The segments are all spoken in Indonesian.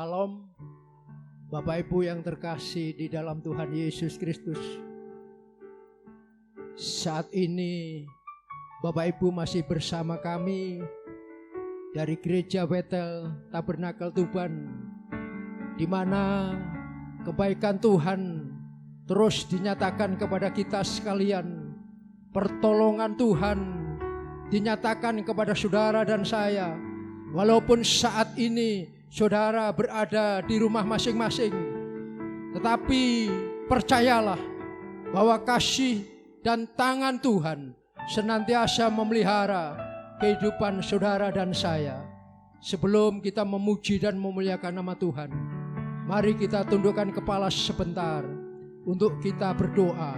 Shalom, Bapak Ibu yang terkasih di dalam Tuhan Yesus Kristus. Saat ini Bapak Ibu masih bersama kami dari Gereja Betel Tabernakel Tuban, di mana kebaikan Tuhan terus dinyatakan kepada kita sekalian. Pertolongan Tuhan dinyatakan kepada saudara dan saya. Walaupun saat ini saudara berada di rumah masing-masing, tetapi percayalah bahwa kasih dan tangan Tuhan senantiasa memelihara kehidupan saudara dan saya. Sebelum kita memuji dan memuliakan nama Tuhan, mari kita tundukkan kepala sebentar untuk kita berdoa.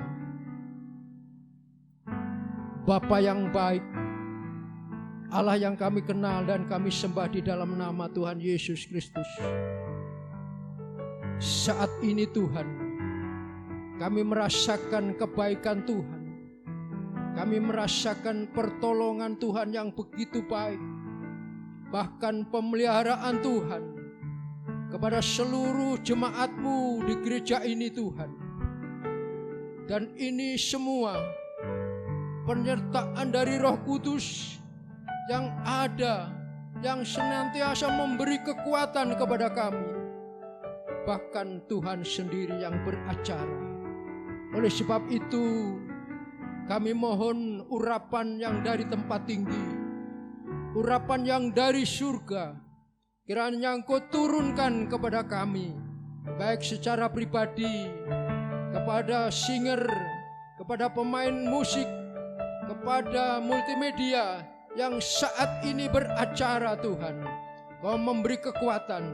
Bapa yang baik, Allah yang kami kenal dan kami sembah di dalam nama Tuhan Yesus Kristus. Saat ini Tuhan, kami merasakan kebaikan Tuhan. Kami merasakan pertolongan Tuhan yang begitu baik. Bahkan pemeliharaan Tuhan kepada seluruh jemaat-Mu di gereja ini Tuhan. Dan ini semua penyertaan dari Roh Kudus yang ada, yang senantiasa memberi kekuatan kepada kami. Bahkan Tuhan sendiri yang beracara. Oleh sebab itu, kami mohon urapan yang dari tempat tinggi, urapan yang dari surga, kiranya Engkau turunkan kepada kami, baik secara pribadi, kepada singer, kepada pemain musik, kepada multimedia yang saat ini beracara Tuhan. Kau memberi kekuatan.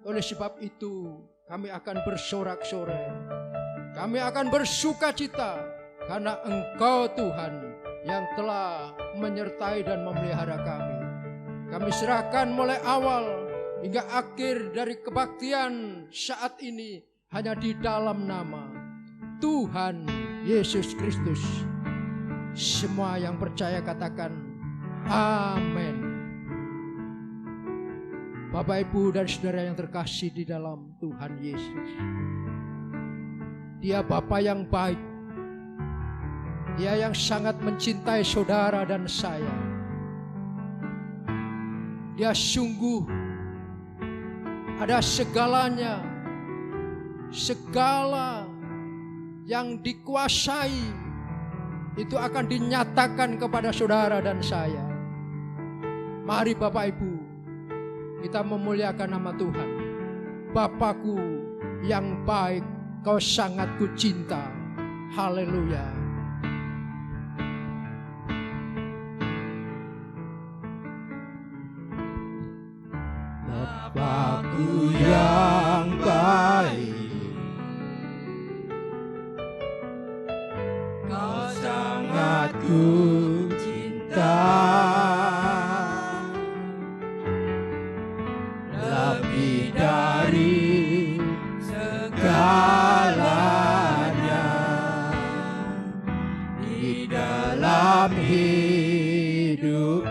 Oleh sebab itu kami akan bersorak-sorai, kami akan bersuka cita, karena Engkau Tuhan yang telah menyertai dan memelihara kami. Kami serahkan mulai awal hingga akhir dari kebaktian saat ini hanya di dalam nama Tuhan Yesus Kristus. Semua yang percaya katakan amin. Bapak, Ibu, dan saudara yang terkasih di dalam Tuhan Yesus, Dia Bapa yang baik. Dia yang sangat mencintai saudara dan saya. Dia sungguh ada segalanya, segala yang dikuasai itu akan dinyatakan kepada saudara dan saya. Mari Bapak Ibu, kita memuliakan nama Tuhan. Bapakku yang baik, Kau sangat kucinta. Haleluya. Bapakku yang baik, Kau sangat ku cinta, lebih dari segalanya di dalam hidupku.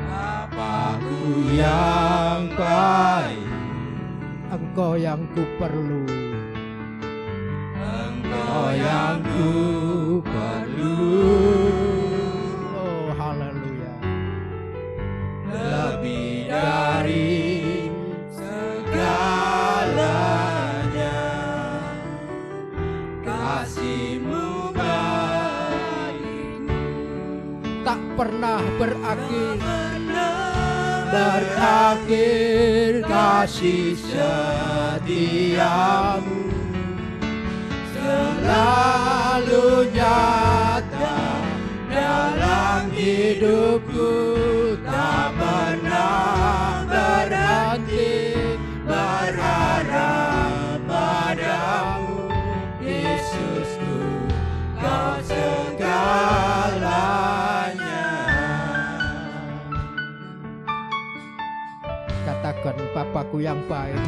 Bapakku yang baik, Engkau yang ku perlu, Engkau yang ku perlu, oh haleluya. lebih dari segalanya. Kasih-Mu bagiku Tak pernah berakhir, berakhir, kasih setiamu selalu nyata dalam hidupku, tak pernah berhenti berharap padamu. Yesusku, Kau segalanya. katakan Bapakku yang baik.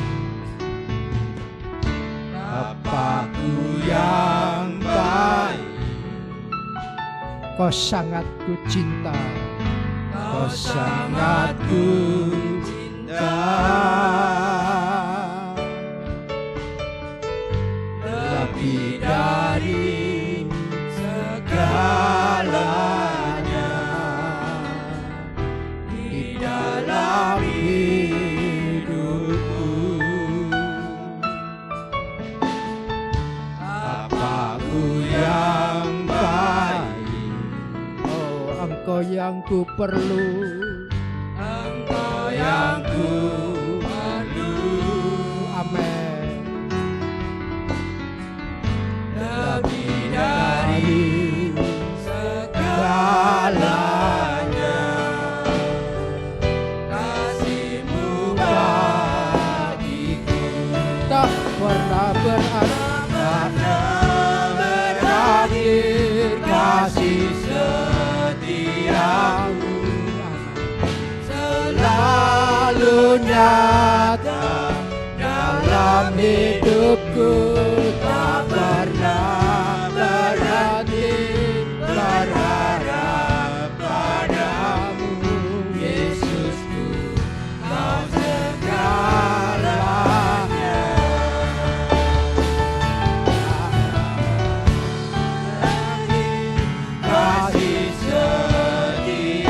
Bapakku yang baik, Kau sangat ku cinta. Kau Kau sangat ku cinta, lebih dari segalanya di dalam hidupku. Bapakku yang baik, Oh, Engkau yang ku perlu, Engkau yang ku perlu. amin. Lebih dari segalanya, kasih-Mu bagiku Tak pernah berakhir, kasih setiamu selalu nyata dalam hidupku. Tak pernah berhenti berharap padamu, Yesusku, Kau segalanya. Kasih setiamu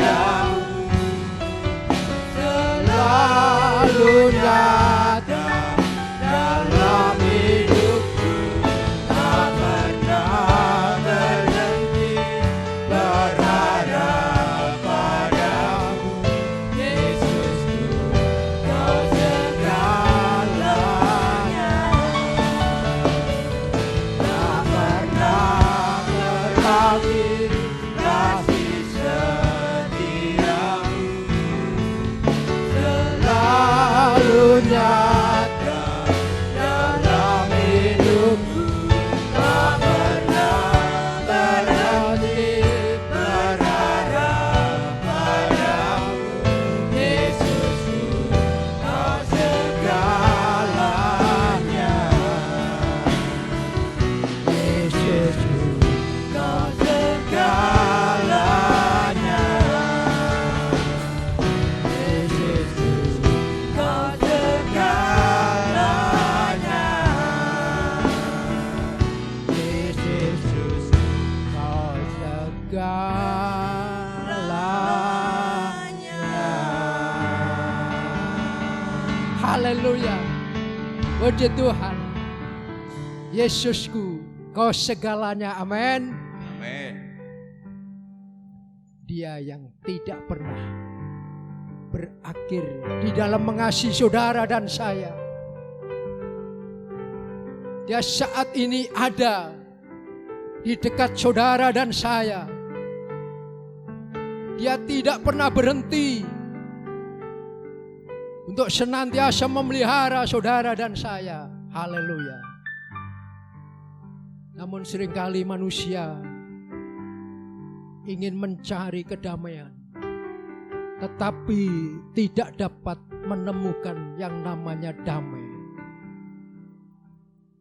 selalu nyata dalam hidupku. Tak pernah berhenti berharap padamu, Yesusku, Kau segalanya. Tak pernah berakhir, kasih setiamu selalu nyata dalam hidupku. Tak pernah berhenti berharap padamu, Yesusku, Kau segalanya. Yesusku, Kau segalanya. Yesusku, Kau segalanya. Yesus, Kau segalanya. Haleluya. Puji Tuhan. Yesusku, Kau segalanya. Amin. Amin. Dia yang tidak pernah berakhir di dalam mengasihi saudara dan saya. Dia saat ini ada di dekat saudara dan saya. Dia tidak pernah berhenti untuk senantiasa memelihara saudara dan saya. Haleluya. Namun seringkali manusia ingin mencari kedamaian, tetapi tidak dapat menemukan yang namanya damai.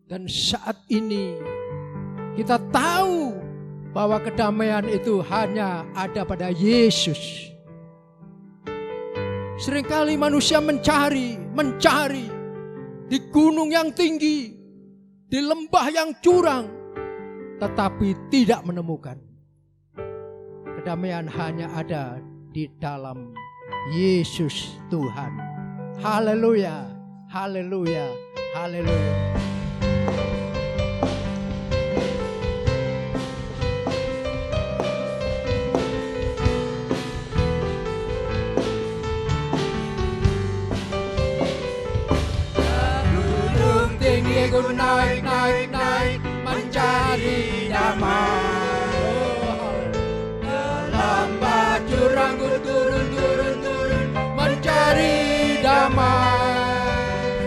Dan saat ini kita tahu bahwa kedamaian itu hanya ada pada Yesus. Seringkali manusia mencari di gunung yang tinggi, di lembah yang curang, tetapi tidak menemukan. Kedamaian hanya ada di dalam Yesus Tuhan. Haleluya, haleluya, haleluya. Gunung tinggi ku naik, naik, naik, mencari damai. Lembah jurang ku turun, turun, turun, mencari damai.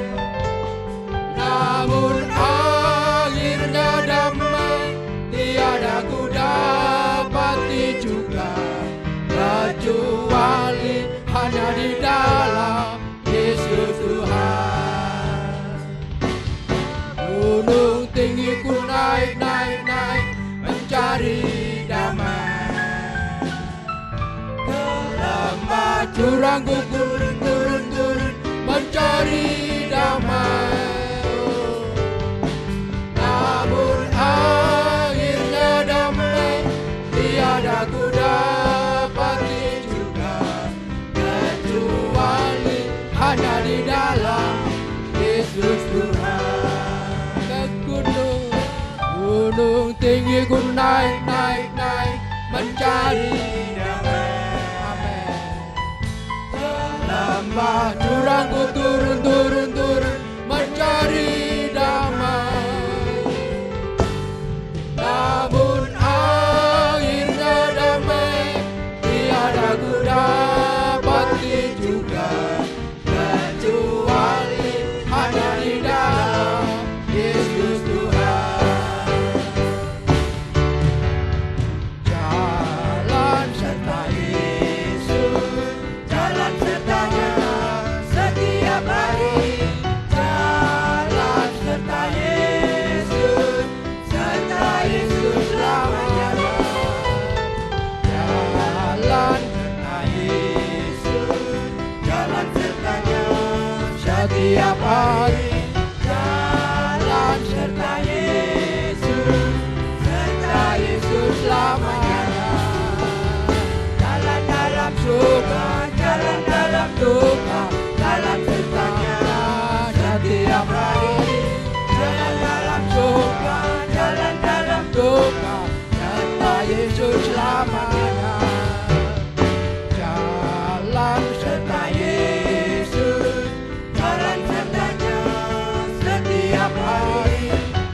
Namun akhirnya damai tiada ku dapati juga, kecuali hanya di dalam Yesus Tuhan. Gunung tinggi ku naik, naik, naik, mencari damai. Ke lembah jurang-jurangku turun-turun mencari damai. Namun akhirnya damai tiada ku dapati juga, kecuali hanya di dalam Yesus Tuhan. Ke gunung tinggi ku naik mencari damai. Amin. Lembah jurang ku turun mencari damai. Namun akhirnya damai tiada ku dapati juga, kecuali hanya di dalam Yesus Tuhan. Jalan serta Yesus, jalan sertanya setiap hari. Jalan serta Yesus, serta Yesus selamanya. Jalan serta Yesus, jalan sertanya setiap hari. Jalan serta Yesus, serta Yesus selamanya. Jalan dalam suka, jalan dalam duka, jalan sertanya setiap hari. Jalan dalam suka, jalan dalam duka, serta Yesus selamanya. Jalan serta Yesus, jalan sertanya setiap hari.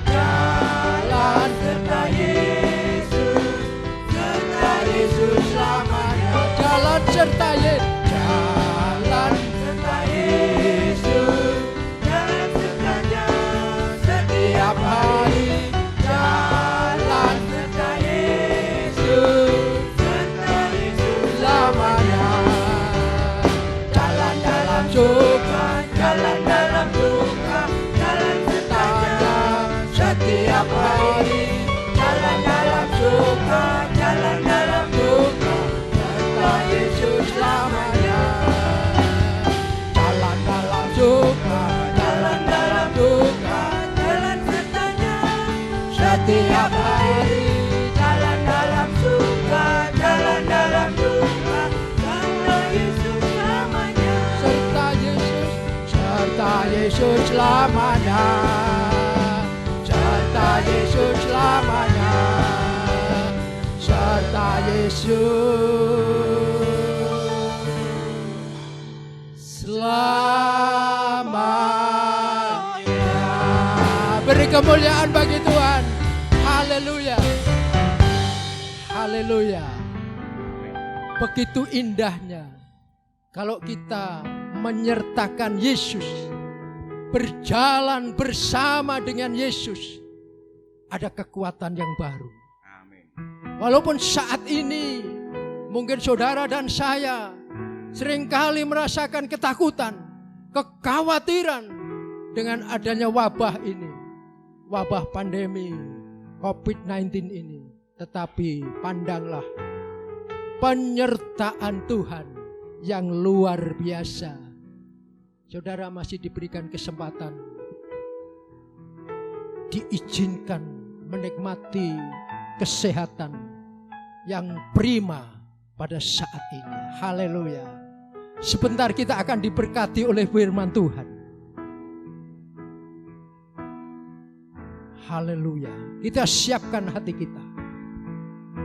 Jalan serta Yesus, serta Yesus selamanya. Jalan serta Yesus, jalan serta Yesus, jalan sertanya setiap hari. Jalan serta Yesus, serta Yesus selamanya. Jalan dalam suka, jalan dalam duka, jalan sertanya setiap hari. Jalan dalam suka, jalan dalam duka, serta Yesus selamanya. Jalan dalam suka, jalan dalam duka, jalan sertanya setiap hari. Jalan dalam suka, jalan dalam duka, serta Yesus selamanya. Serta Yesus selamanya. Serta Yesus selamanya. Serta Yesus selamanya. Beri kemuliaan bagi Tuhan. Haleluya. Haleluya. Begitu indahnya kalau kita menyertakan Yesus, berjalan bersama dengan Yesus, ada kekuatan yang baru. Walaupun saat ini mungkin saudara dan saya seringkali merasakan ketakutan, kekhawatiran dengan adanya wabah ini, wabah pandemi COVID-19 ini. Tetapi pandanglah penyertaan Tuhan yang luar biasa. Saudara masih diberikan kesempatan, diizinkan menikmati kesehatan yang prima pada saat ini. Haleluya. Sebentar kita akan diberkati oleh firman Tuhan. Haleluya. Kita siapkan hati kita.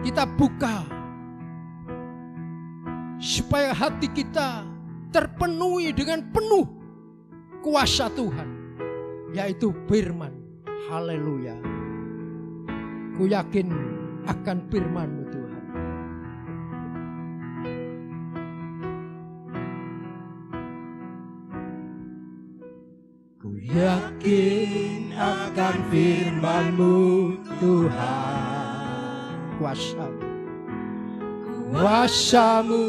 Kita buka supaya hati kita terpenuhi dengan penuh kuasa Tuhan, yaitu firman. Haleluya. Ku yakin akan firman-Mu Tuhan. Ku yakin akan firman-Mu Tuhan. Kuasa-Mu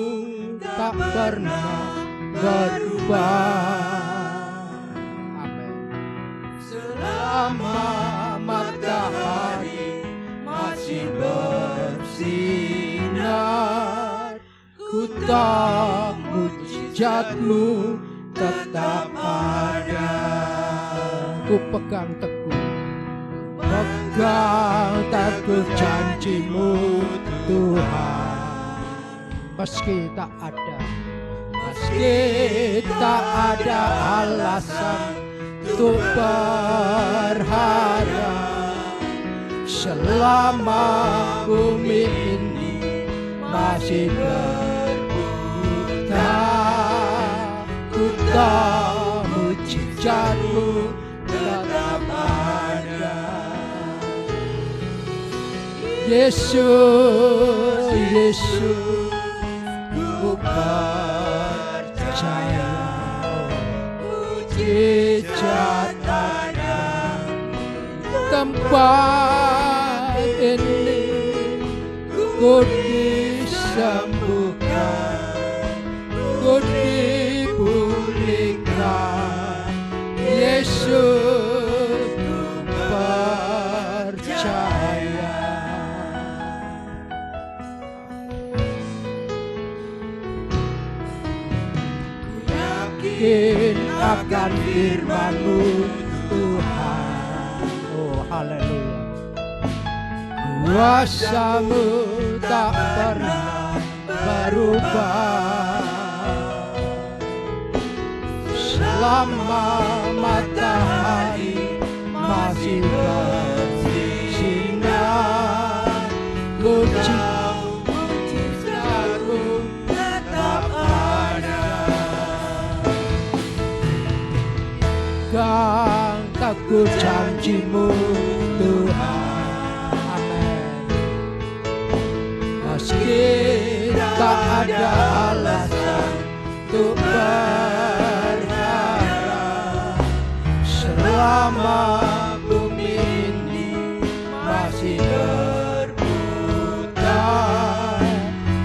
tak pernah berubah. Amin. Selama matahari masih bersinar, ku tak muji mujizat-Mu tetap ada. Ku pegang teguh, pegang teguh janji-Mu Tuhan. Meski tak ada alasan untuk berharap, selama bumi ini masih berputar, mujizat-Mu tetap ada. Yesus, Yesus, ku percaya mujizat ada tempat ini. Ku disembuhkan, ku dipulihkan. Yesus, ku percaya. Ku yakin akan firman-Mu Tuhan. Oh haleluya. Kuasa-Mu tak pernah berubah, selama matahari masih bersinar. Mujizat-Mu tetap ada. Pegang teguh janji-Mu Tuhan. Amin. Meski tak ada alasan untuk berharap, selama bumi ini masih berputar,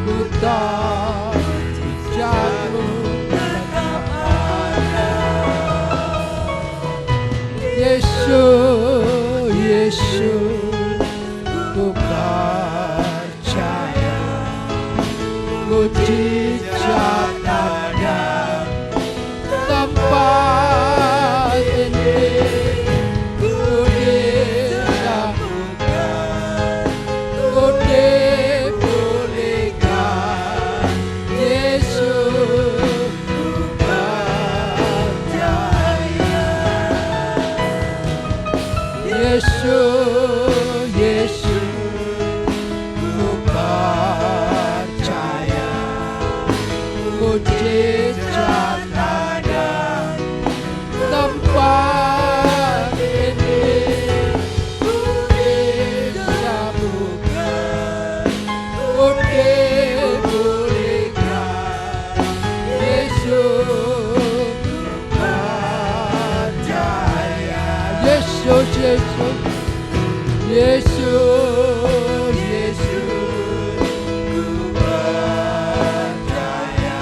mujizat-Mu tetap ada. Yesus, Yesus, ku percaya mujizat ada tempat ini. Ku disembuhkan, ku dipulihkan. Yesus, ku percaya. Yesus, Yesus, ku percaya mujizat ada tempat ini. Ku disembuhkan, ku dipulihkan. Yesus, ku percaya. Yesus, Yesus, Yesus, Yesus, ku percaya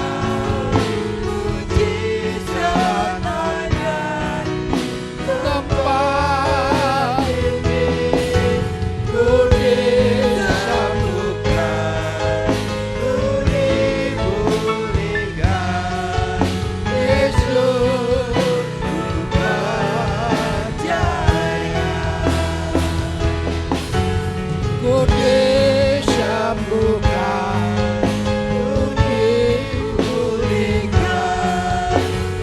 mujizat ada tempat ini. Ku disembuhkan, ku dipulihkan. Yesus, ku percaya. Ku disembuhkan, ku dipulihkan.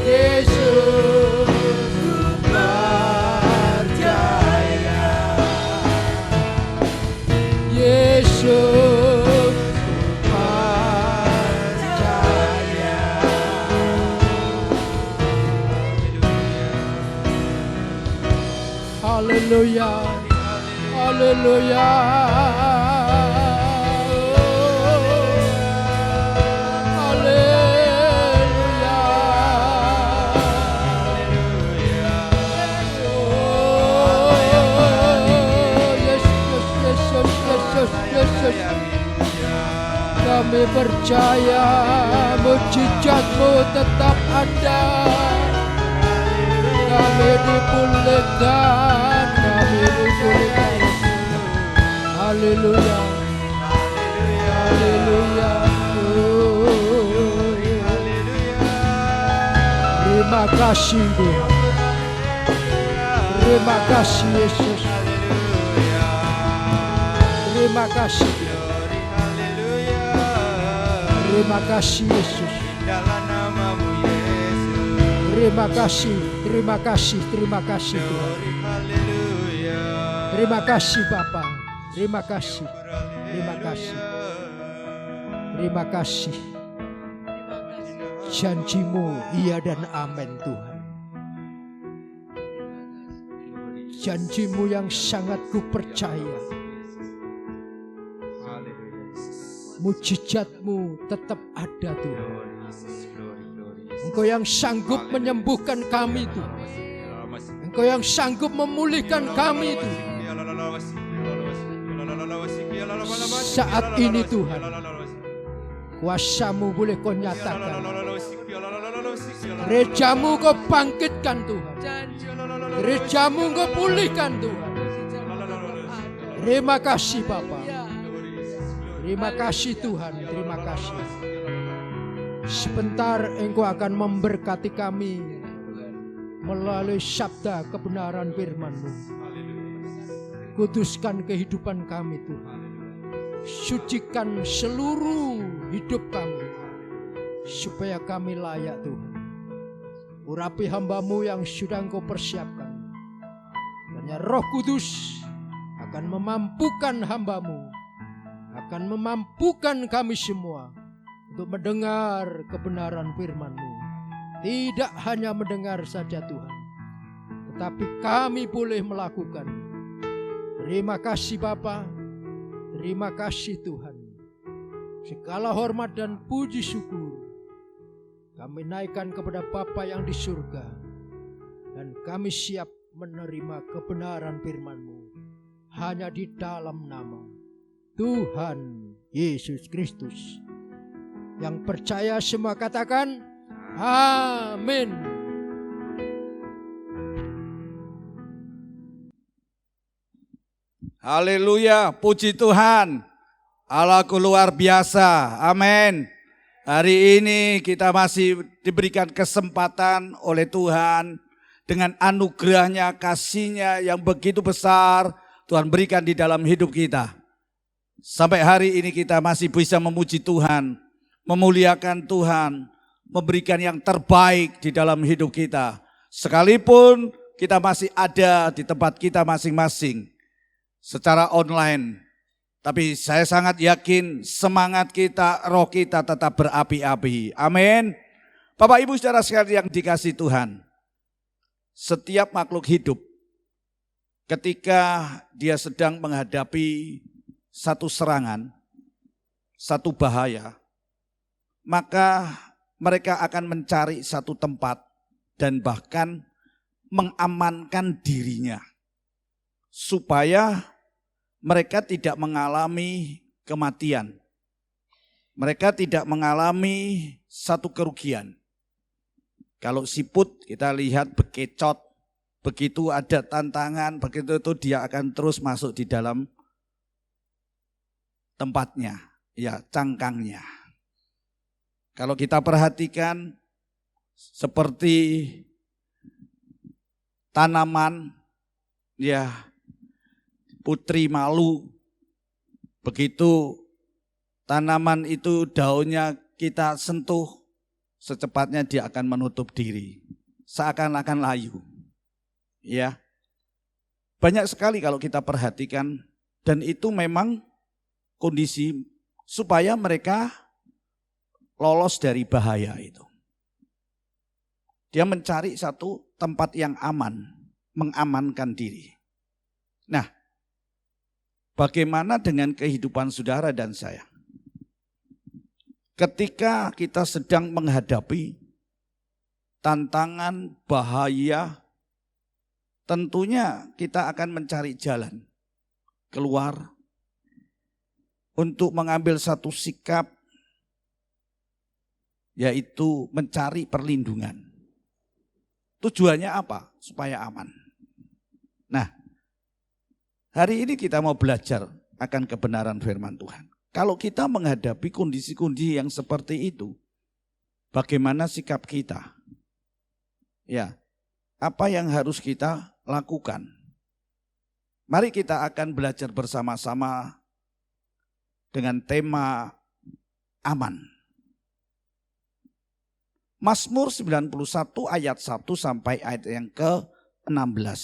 Yesus, ku percaya. Yesus, ku percaya. Haleluya, haleluya. Haleluya. Yesus, Yesus, Yesus, Yesus. Kami percaya mujizat-Mu tetap ada. Kami dipulihkan, kami dipulihkan. Haleluya, haleluya, Terima kasih Tuhan. Terima kasih Yesus. Terima kasih. Terima kasih Yesus. Terima kasih, terima kasih, terima kasih Tuhan. Terima kasih Bapa. Terima kasih. Terima kasih. Terima kasih. Janji-Mu iya dan amin Tuhan. Janji-Mu yang sangat ku percaya. Mujizat-Mu tetap ada Tuhan. Engkau yang sanggup menyembuhkan kami Tuhan. Engkau yang sanggup memulihkan kami Tuhan. Saat ini Tuhan, kuasa-Mu boleh Kau nyatakan. Gereja-Mu Kau bangkitkan Tuhan. Gereja-Mu Kau pulihkan Tuhan. Terima kasih Bapa. Terima kasih Tuhan. Terima kasih. Sebentar Engkau akan memberkati kami melalui sabda kebenaran firman-Mu. Kuduskan kehidupan kami Tuhan. Sucikan seluruh hidup kami supaya kami layak Tuhan. Urapi hamba-Mu yang sudah Engkau persiapkan. Hanya Roh Kudus akan memampukan hamba-Mu, akan memampukan kami semua untuk mendengar kebenaran firman-Mu. Tidak hanya mendengar saja Tuhan, tetapi kami boleh melakukan. Terima kasih Bapa. Terima kasih Tuhan. Segala hormat dan puji syukur kami naikkan kepada Bapa yang di surga. Dan kami siap menerima kebenaran firman-Mu hanya di dalam nama Tuhan Yesus Kristus. Yang percaya semua katakan amin. Haleluya, puji Tuhan. Allahku luar biasa. Amin. Hari ini kita masih diberikan kesempatan oleh Tuhan dengan anugerahnya, kasih-Nya yang begitu besar Tuhan berikan di dalam hidup kita. Sampai hari ini kita masih bisa memuji Tuhan, memuliakan Tuhan, memberikan yang terbaik di dalam hidup kita. Sekalipun kita masih ada di tempat kita masing-masing secara online. Tapi saya sangat yakin semangat kita, roh kita tetap berapi-api. Amin. Bapak Ibu saudara sekalian yang dikasihi Tuhan. Setiap makhluk hidup ketika dia sedang menghadapi satu serangan, satu bahaya, maka mereka akan mencari satu tempat dan bahkan mengamankan dirinya supaya mereka tidak mengalami kematian. Mereka tidak mengalami satu kerugian. Kalau siput kita lihat bekecot, begitu ada tantangan, begitu itu dia akan terus masuk di dalam tempatnya, ya cangkangnya. Kalau kita perhatikan seperti tanaman, ya putri malu, begitu tanaman itu daunnya kita sentuh, secepatnya dia akan menutup diri, seakan-akan layu. Ya, banyak sekali kalau kita perhatikan, dan itu memang kondisi supaya mereka lolos dari bahaya itu. Dia mencari satu tempat yang aman, mengamankan diri. Nah, bagaimana dengan kehidupan saudara dan saya? Ketika kita sedang menghadapi tantangan, bahaya, tentunya kita akan mencari jalan keluar untuk mengambil satu sikap, yaitu mencari perlindungan. Tujuannya apa? Supaya aman. Nah, hari ini kita mau belajar akan kebenaran firman Tuhan. Kalau kita menghadapi kondisi-kondisi yang seperti itu, bagaimana sikap kita? Ya, apa yang harus kita lakukan? Mari kita akan belajar bersama-sama dengan tema aman. Mazmur 91 ayat 1 sampai ayat yang ke-16.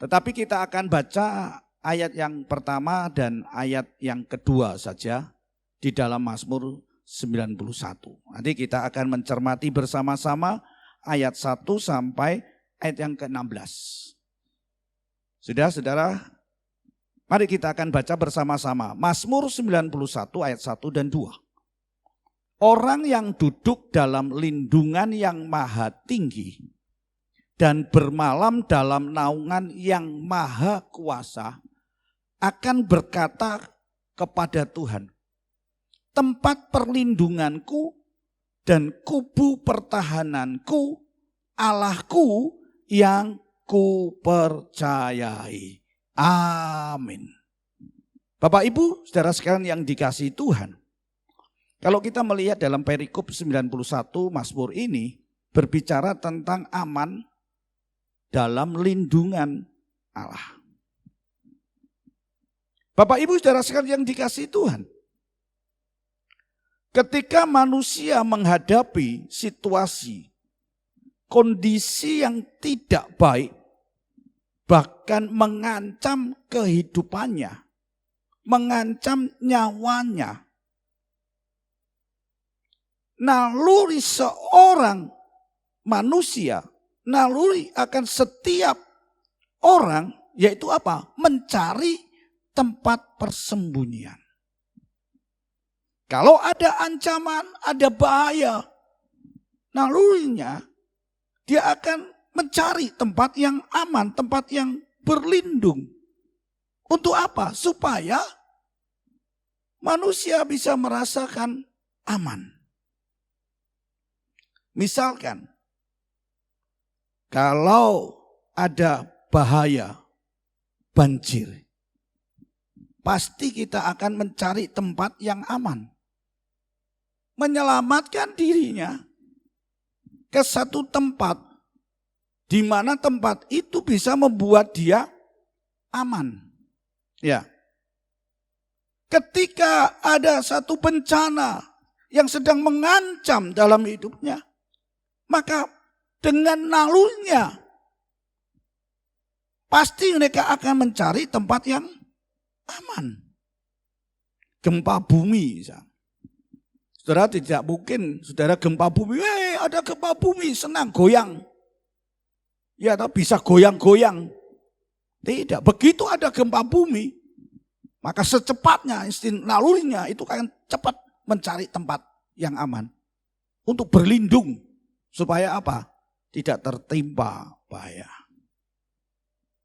Tetapi kita akan baca ayat yang pertama dan ayat yang kedua saja di dalam Mazmur 91. Nanti kita akan mencermati bersama-sama ayat 1 sampai ayat yang ke-16. Sudah, saudara? Mari kita akan baca bersama-sama. Mazmur 91 ayat 1 dan 2. Orang yang duduk dalam lindungan yang maha tinggi dan bermalam dalam naungan yang maha kuasa akan berkata kepada Tuhan, tempat perlindunganku dan kubu pertahananku, Allahku yang kupercayai. Amin. Bapak Ibu, saudara sekalian yang dikasihi Tuhan. Kalau kita melihat dalam perikop 91 Mazmur ini berbicara tentang aman dalam lindungan Allah. Bapak Ibu, saudara sekalian yang dikasihi Tuhan. Ketika manusia menghadapi situasi, kondisi yang tidak baik, bahkan mengancam kehidupannya, mengancam nyawanya, naluri seorang manusia, naluri akan setiap orang, yaitu apa? Mencari tempat persembunyian. Kalau ada ancaman, ada bahaya, nalurinya dia akan mencari tempat yang aman, tempat yang berlindung. Untuk apa? Supaya manusia bisa merasakan aman. Misalkan, kalau ada bahaya banjir, pasti kita akan mencari tempat yang aman. Menyelamatkan dirinya ke satu tempat di mana tempat itu bisa membuat dia aman. Ya. Ketika ada satu bencana yang sedang mengancam dalam hidupnya, maka dengan nalurinya pasti mereka akan mencari tempat yang aman. Gempa bumi misalnya. Saudara tidak mungkin, saudara gempa bumi, ada gempa bumi, senang, goyang. Ya, bisa goyang-goyang. Tidak, begitu ada gempa bumi, maka secepatnya nalurinya itu akan cepat mencari tempat yang aman. Untuk berlindung, supaya apa? Tidak tertimpa bahaya.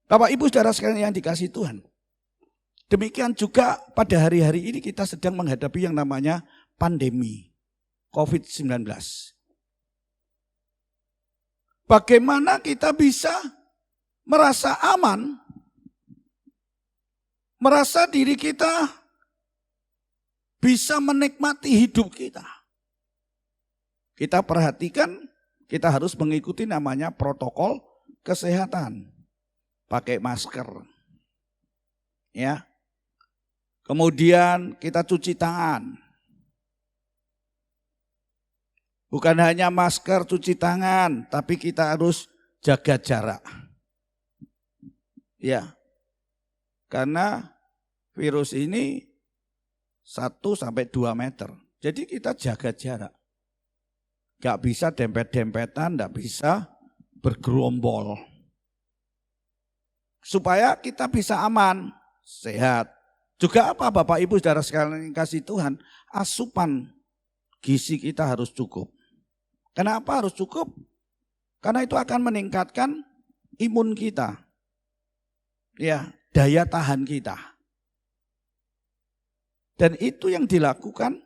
Bapak Ibu saudara sekalian yang dikasihi Tuhan. Demikian juga pada hari-hari ini kita sedang menghadapi yang namanya pandemi COVID-19. Bagaimana kita bisa merasa aman, merasa diri kita bisa menikmati hidup kita. Kita perhatikan, kita harus mengikuti namanya protokol kesehatan. Pakai masker. Ya. Kemudian kita cuci tangan. Bukan hanya masker, cuci tangan, tapi kita harus jaga jarak. Ya, karena virus ini 1-2 meter. Jadi kita jaga jarak. Gak bisa dempet-dempetan, gak bisa bergerombol. Supaya kita bisa aman, sehat. Juga apa Bapak Ibu saudara sekalian yang kasih Tuhan, asupan gizi kita harus cukup. Kenapa harus cukup? Karena itu akan meningkatkan imun kita. Ya, daya tahan kita. Dan itu yang dilakukan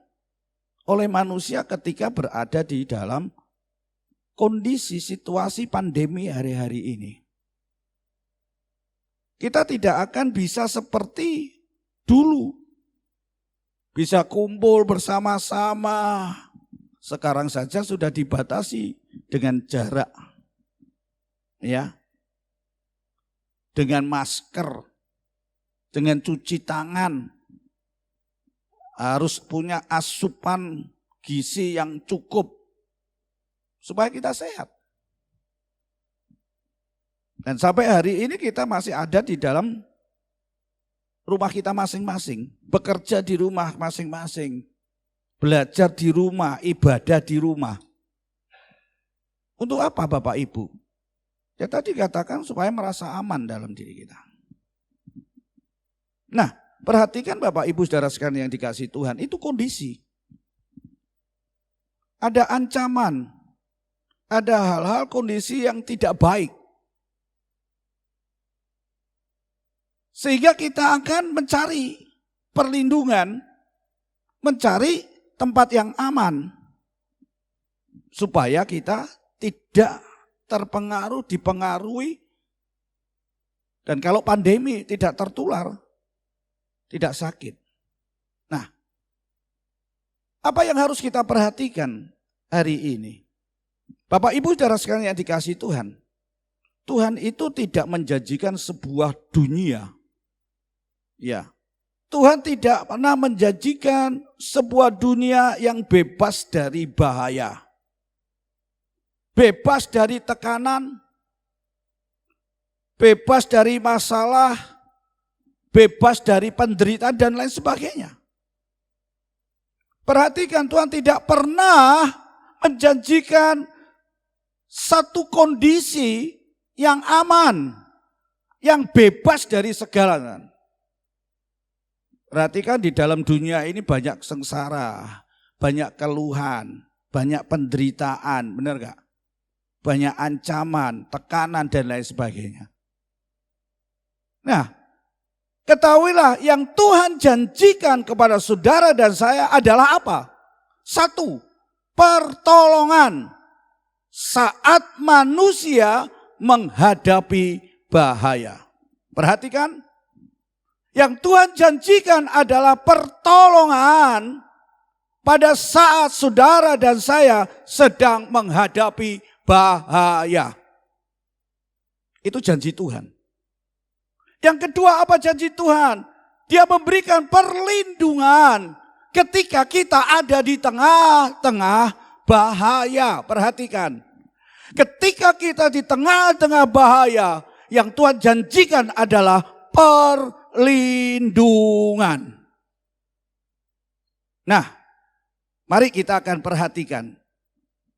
oleh manusia ketika berada di dalam kondisi situasi pandemi hari-hari ini. Kita tidak akan bisa seperti dulu. Bisa kumpul bersama-sama, sekarang saja sudah dibatasi dengan jarak. Ya. Dengan masker, dengan cuci tangan. Harus punya asupan gizi yang cukup supaya kita sehat. Dan sampai hari ini kita masih ada di dalam rumah kita masing-masing, bekerja di rumah masing-masing, belajar di rumah, ibadah di rumah. Untuk apa Bapak Ibu? Ya tadi katakan supaya merasa aman dalam diri kita. Nah, perhatikan Bapak Ibu saudara sekalian yang dikasihi Tuhan, itu kondisi. Ada ancaman, ada hal-hal kondisi yang tidak baik. Sehingga kita akan mencari perlindungan, mencari tempat yang aman. Supaya kita tidak terpengaruh, dipengaruhi. Dan kalau pandemi tidak tertular, tidak sakit. Nah, apa yang harus kita perhatikan hari ini? Bapak Ibu saudara sekalian yang dikasihi Tuhan, Tuhan itu tidak menjanjikan sebuah dunia. Ya, Tuhan tidak pernah menjanjikan sebuah dunia yang bebas dari bahaya. Bebas dari tekanan, bebas dari masalah, bebas dari penderitaan dan lain sebagainya. Perhatikan, Tuhan tidak pernah menjanjikan satu kondisi yang aman, yang bebas dari segala. Perhatikan di dalam dunia ini banyak sengsara, banyak keluhan, banyak penderitaan, benar gak? Banyak ancaman, tekanan dan lain sebagainya. Nah, ketahuilah yang Tuhan janjikan kepada saudara dan saya adalah apa? Satu, pertolongan saat manusia menghadapi bahaya. Perhatikan, yang Tuhan janjikan adalah pertolongan pada saat saudara dan saya sedang menghadapi bahaya. Itu janji Tuhan. Yang kedua, apa janji Tuhan? Dia memberikan perlindungan ketika kita ada di tengah-tengah bahaya. Perhatikan. Ketika kita di tengah-tengah bahaya, yang Tuhan janjikan adalah perlindungan. Nah, mari kita akan perhatikan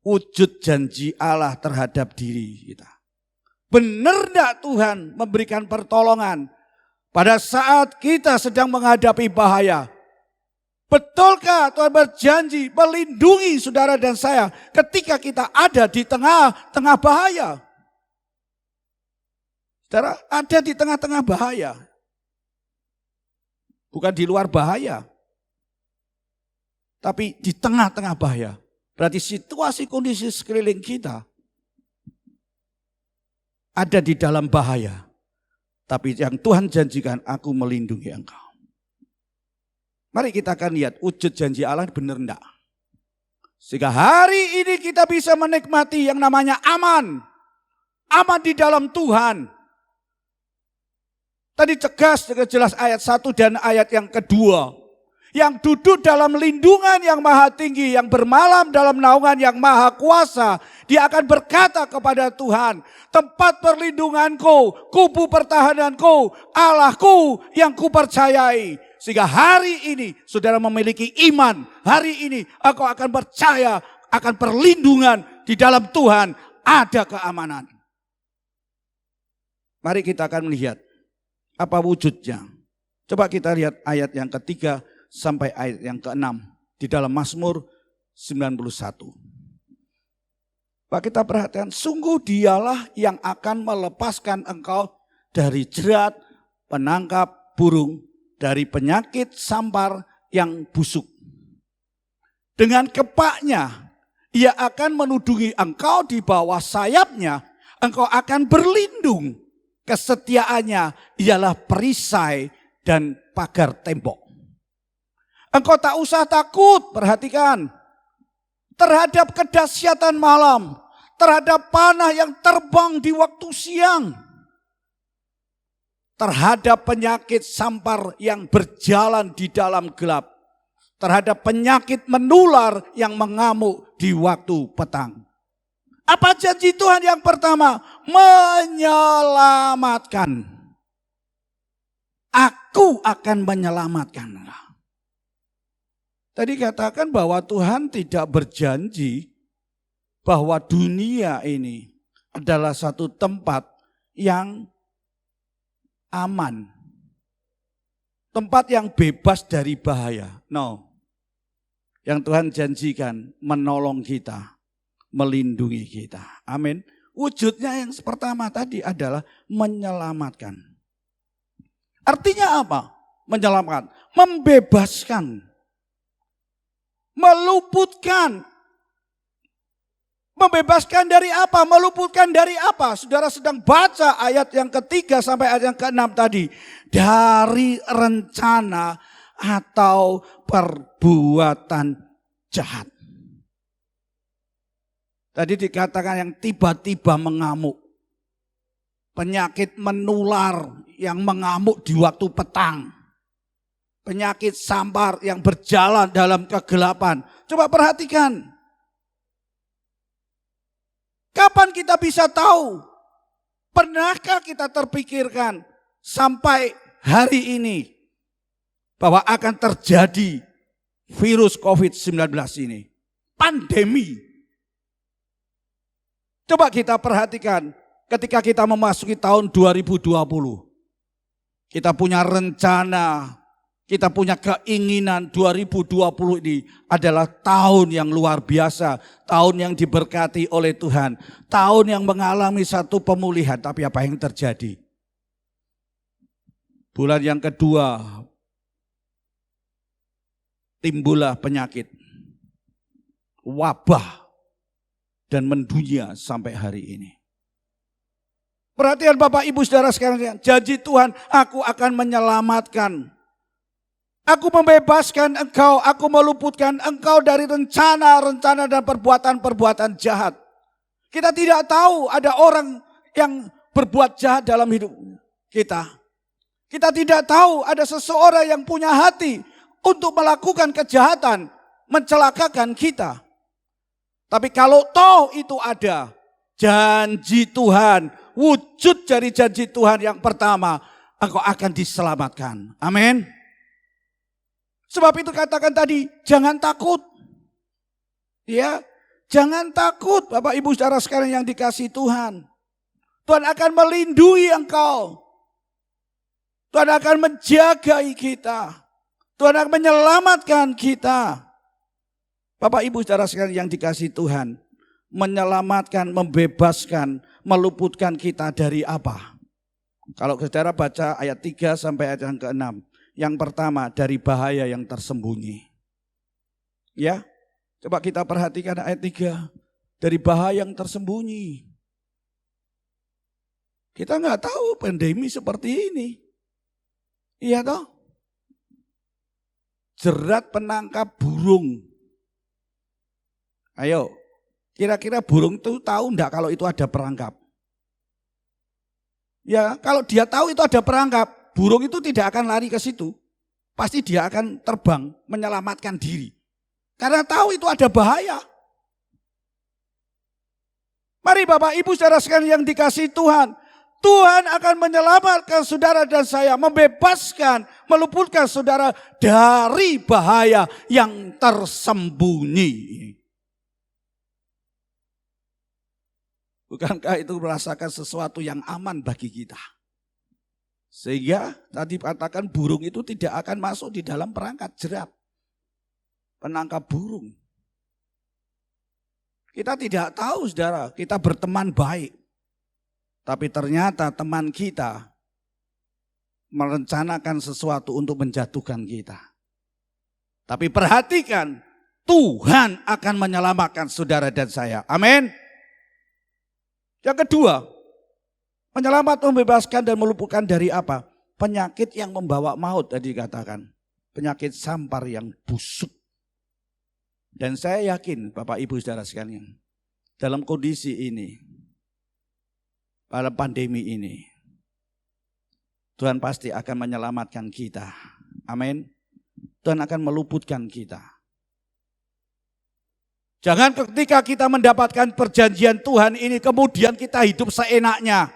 wujud janji Allah terhadap diri kita. Benar enggak Tuhan memberikan pertolongan pada saat kita sedang menghadapi bahaya? Betulkah Tuhan berjanji melindungi saudara dan saya ketika kita ada di tengah-tengah bahaya? Saudara, ada di tengah-tengah bahaya. Bukan di luar bahaya. Tapi di tengah-tengah bahaya. Berarti situasi kondisi sekeliling kita ada di dalam bahaya. Tapi yang Tuhan janjikan, aku melindungi engkau. Mari kita akan lihat wujud janji Allah benar enggak. Sehingga hari ini kita bisa menikmati yang namanya aman. Aman di dalam Tuhan. Tadi tegas dengan jelas ayat 1 dan ayat yang kedua. Yang duduk dalam lindungan yang maha tinggi, yang bermalam dalam naungan yang maha kuasa. Dia akan berkata kepada Tuhan, tempat perlindunganku, kubu pertahananku, Allahku yang kupercayai. Sehingga hari ini saudara memiliki iman. Hari ini aku akan percaya akan perlindungan di dalam Tuhan. Ada keamanan. Mari kita akan melihat apa wujudnya. Coba kita lihat ayat yang ketiga sampai ayat yang keenam di dalam Mazmur 91. Pak, kita perhatikan, sungguh dialah yang akan melepaskan engkau dari jerat penangkap burung, dari penyakit sampar yang busuk. Dengan kepaknya ia akan menudungi engkau, di bawah sayapnya engkau akan berlindung. Kesetiaannya ialah perisai dan pagar tembok. Engkau tak usah takut, perhatikan. terhadap kedahsyatan malam, terhadap panah yang terbang di waktu siang, terhadap penyakit sampar yang berjalan di dalam gelap, terhadap penyakit menular yang mengamuk di waktu petang. Apa janji Tuhan yang pertama? Menyelamatkan. Aku akan menyelamatkan. Tadi katakan bahwa Tuhan tidak berjanji bahwa dunia ini adalah satu tempat yang aman. Tempat yang bebas dari bahaya. No. Yang Tuhan janjikan menolong kita, melindungi kita. Amin. Wujudnya yang pertama tadi adalah menyelamatkan. Artinya apa? Menyelamatkan, membebaskan. Meluputkan. Membebaskan dari apa? Meluputkan dari apa? Saudara sedang baca ayat yang ketiga sampai ayat yang keenam tadi. Dari rencana atau perbuatan jahat. Tadi dikatakan yang tiba-tiba mengamuk. Penyakit menular yang mengamuk di waktu petang. Penyakit sampar yang berjalan dalam kegelapan. Coba perhatikan. Kapan kita bisa tahu? Pernahkah kita terpikirkan sampai hari ini bahwa akan terjadi virus COVID-19 ini? Pandemi. Coba kita perhatikan ketika kita memasuki tahun 2020. Kita punya rencana. Kita punya keinginan 2020 ini adalah tahun yang luar biasa. Tahun yang diberkati oleh Tuhan. Tahun yang mengalami satu pemulihan. Tapi apa yang terjadi? Bulan yang kedua, timbullah penyakit. Wabah. Dan mendunia sampai hari ini. Perhatian Bapak Ibu Saudara sekalian. Janji Tuhan, aku akan menyelamatkan. Aku membebaskan engkau, aku meluputkan engkau dari rencana-rencana dan perbuatan-perbuatan jahat. Kita tidak tahu ada orang yang berbuat jahat dalam hidup kita. Kita tidak tahu ada seseorang yang punya hati untuk melakukan kejahatan, mencelakakan kita. Tapi kalau toh itu ada, janji Tuhan, wujud dari janji Tuhan yang pertama, engkau akan diselamatkan. Amin. Sebab itu katakan tadi, jangan takut. Ya, jangan takut Bapak Ibu Saudara sekalian yang dikasihi Tuhan. Tuhan akan melindungi engkau. Tuhan akan menjagai kita. Tuhan akan menyelamatkan kita. Bapak Ibu Saudara sekalian yang dikasihi Tuhan, menyelamatkan, membebaskan, meluputkan kita dari apa? Kalau saudara baca ayat 3 sampai ayat yang ke-6. Yang pertama dari bahaya yang tersembunyi. Ya, coba kita perhatikan ayat 3. Dari bahaya yang tersembunyi. Kita nggak tahu pandemi seperti ini. Iya toh? Jerat penangkap burung. Ayo, kira-kira burung itu tahu enggak kalau itu ada perangkap? Ya, kalau dia tahu itu ada perangkap, burung itu tidak akan lari ke situ. Pasti dia akan terbang menyelamatkan diri. Karena tahu itu ada bahaya. Mari Bapak Ibu Saudara sekalian yang dikasihi Tuhan. Tuhan akan menyelamatkan saudara dan saya. Membebaskan, meluputkan saudara dari bahaya yang tersembunyi. Bukankah itu merasakan sesuatu yang aman bagi kita? Sehingga tadi katakan burung itu tidak akan masuk di dalam perangkat jerat penangkap burung. Kita tidak tahu saudara, kita berteman baik. Tapi ternyata teman kita merencanakan sesuatu untuk menjatuhkan kita. Tapi perhatikan, Tuhan akan menyelamatkan saudara dan saya. Amin. Yang kedua, menyelamatkan, membebaskan dan meluputkan dari apa? Penyakit yang membawa maut tadi katakan. Penyakit sampar yang busuk. Dan saya yakin Bapak Ibu Saudara sekalian, dalam kondisi ini, pada pandemi ini, Tuhan pasti akan menyelamatkan kita. Amin. Tuhan akan meluputkan kita. Jangan ketika kita mendapatkan perjanjian Tuhan ini kemudian kita hidup seenaknya.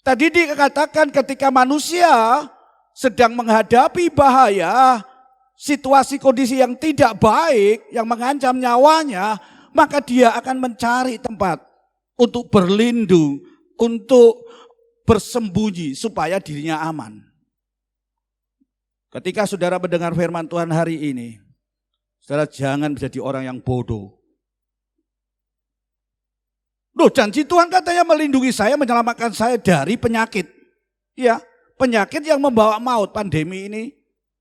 Tadi dikatakan ketika manusia sedang menghadapi bahaya, situasi kondisi yang tidak baik, yang mengancam nyawanya, maka dia akan mencari tempat untuk berlindung, untuk bersembunyi supaya dirinya aman. Ketika saudara mendengar firman Tuhan hari ini, saudara jangan menjadi orang yang bodoh. Loh, janji Tuhan katanya melindungi saya, menyelamatkan saya dari penyakit. Ya, penyakit yang membawa maut, pandemi ini,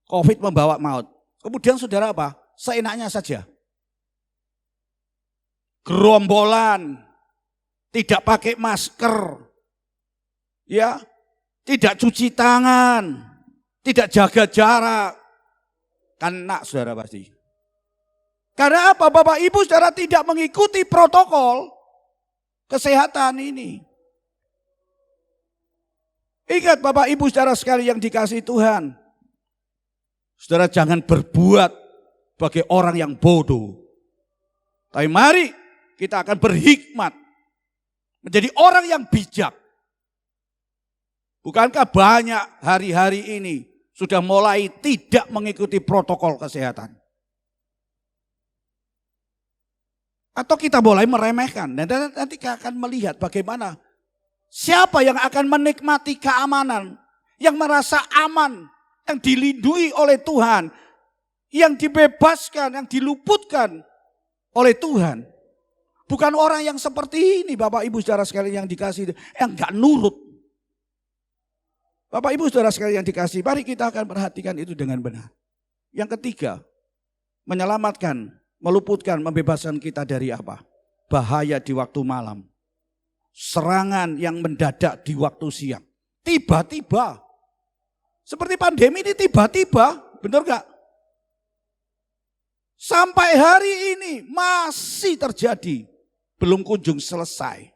COVID membawa maut. Kemudian saudara apa? Seenaknya saja. Gerombolan, tidak pakai masker, ya, tidak cuci tangan, tidak jaga jarak. Kena saudara pasti. Karena apa? Bapak Ibu saudara tidak mengikuti protokol kesehatan ini. Ingat Bapak Ibu saudara sekali yang dikasihi Tuhan. Saudara jangan berbuat sebagai orang yang bodoh. Tapi mari kita akan berhikmat. Menjadi orang yang bijak. Bukankah banyak hari-hari ini sudah mulai tidak mengikuti protokol kesehatan? Atau kita mulai meremehkan. Dan nanti kita akan melihat bagaimana siapa yang akan menikmati keamanan, yang merasa aman, yang dilindungi oleh Tuhan, yang dibebaskan, yang diluputkan oleh Tuhan. Bukan orang yang seperti ini Bapak Ibu saudara sekalian yang dikasihi, yang gak nurut. Bapak Ibu saudara sekalian yang dikasihi, mari kita akan perhatikan itu dengan benar. Yang ketiga, menyelamatkan, meluputkan, membebaskan kita dari apa? Bahaya di waktu malam. Serangan yang mendadak di waktu siang. Tiba-tiba. Seperti pandemi ini tiba-tiba. Benar gak? Sampai hari ini masih terjadi. Belum kunjung selesai.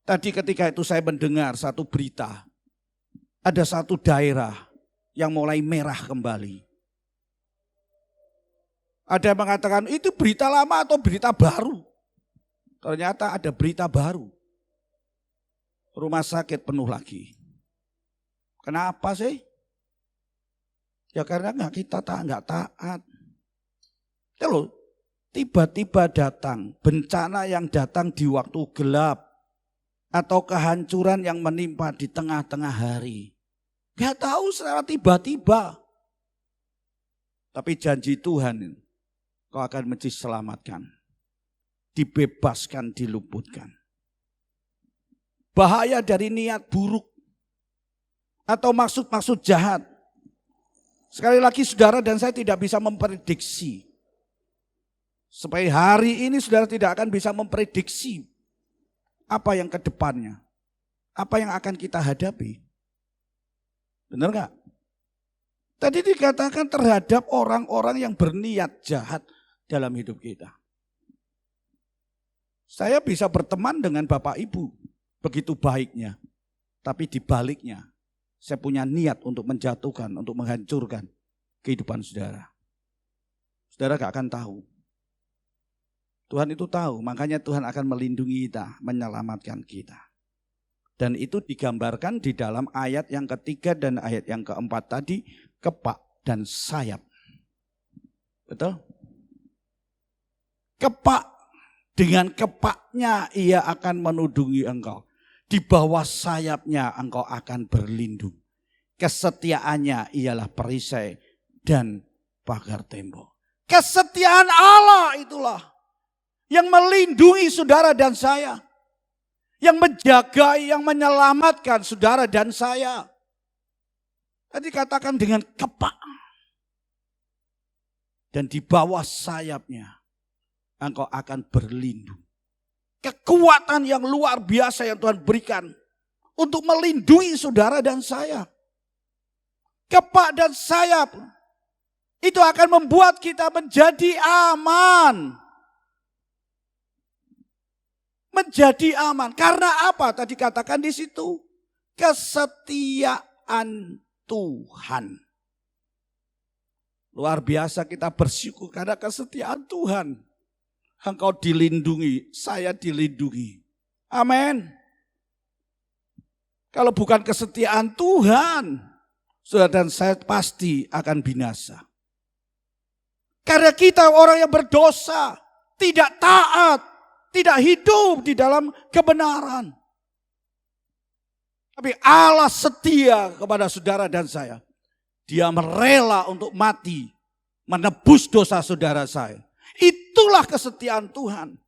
Tadi ketika itu saya mendengar satu berita. Ada satu daerah yang mulai merah kembali. Ada yang mengatakan itu berita lama atau berita baru. Ternyata ada berita baru. Rumah sakit penuh lagi. Kenapa sih? Ya karena kita nggak taat. Kalau tiba-tiba datang bencana yang datang di waktu gelap atau kehancuran yang menimpa di tengah-tengah hari. Gak tahu secara tiba-tiba. Tapi janji Tuhan, kau akan diselamatkan, dibebaskan, diluputkan. Bahaya dari niat buruk atau maksud-maksud jahat. Sekali lagi saudara dan saya tidak bisa memprediksi. Supaya hari ini saudara tidak akan bisa memprediksi apa yang ke depannya. Apa yang akan kita hadapi. Benar gak? Tadi dikatakan terhadap orang-orang yang berniat jahat dalam hidup kita. Saya bisa berteman dengan Bapak Ibu, begitu baiknya. Tapi di baliknya, saya punya niat untuk menjatuhkan, untuk menghancurkan kehidupan saudara. Saudara gak akan tahu. Tuhan itu tahu, makanya Tuhan akan melindungi kita, menyelamatkan kita. Dan itu digambarkan di dalam ayat yang ketiga dan ayat yang keempat tadi, kepak dan sayap. Betul? Kepak, dengan kepaknya ia akan menudungi engkau. Di bawah sayapnya engkau akan berlindung. Kesetiaannya ialah perisai dan pagar tembok. Kesetiaan Allah itulah yang melindungi saudara dan saya. Yang menjagai, yang menyelamatkan saudara dan saya. Tadi katakan dengan kepak. Dan di bawah sayapnya engkau akan berlindung. Kekuatan yang luar biasa yang Tuhan berikan untuk melindungi saudara dan saya. Kepak dan sayap. Itu akan membuat kita menjadi aman. Menjadi aman. Karena apa? Tadi katakan di situ. Kesetiaan Tuhan. Luar biasa kita bersyukur karena kesetiaan Tuhan. Engkau dilindungi, saya dilindungi. Amin. Kalau bukan kesetiaan Tuhan, saudara dan saya pasti akan binasa. Karena kita orang yang berdosa, tidak taat, tidak hidup di dalam kebenaran. Tapi Allah setia kepada saudara dan saya. Dia merela untuk mati, menebus dosa saudara saya. Itulah kesetiaan Tuhan.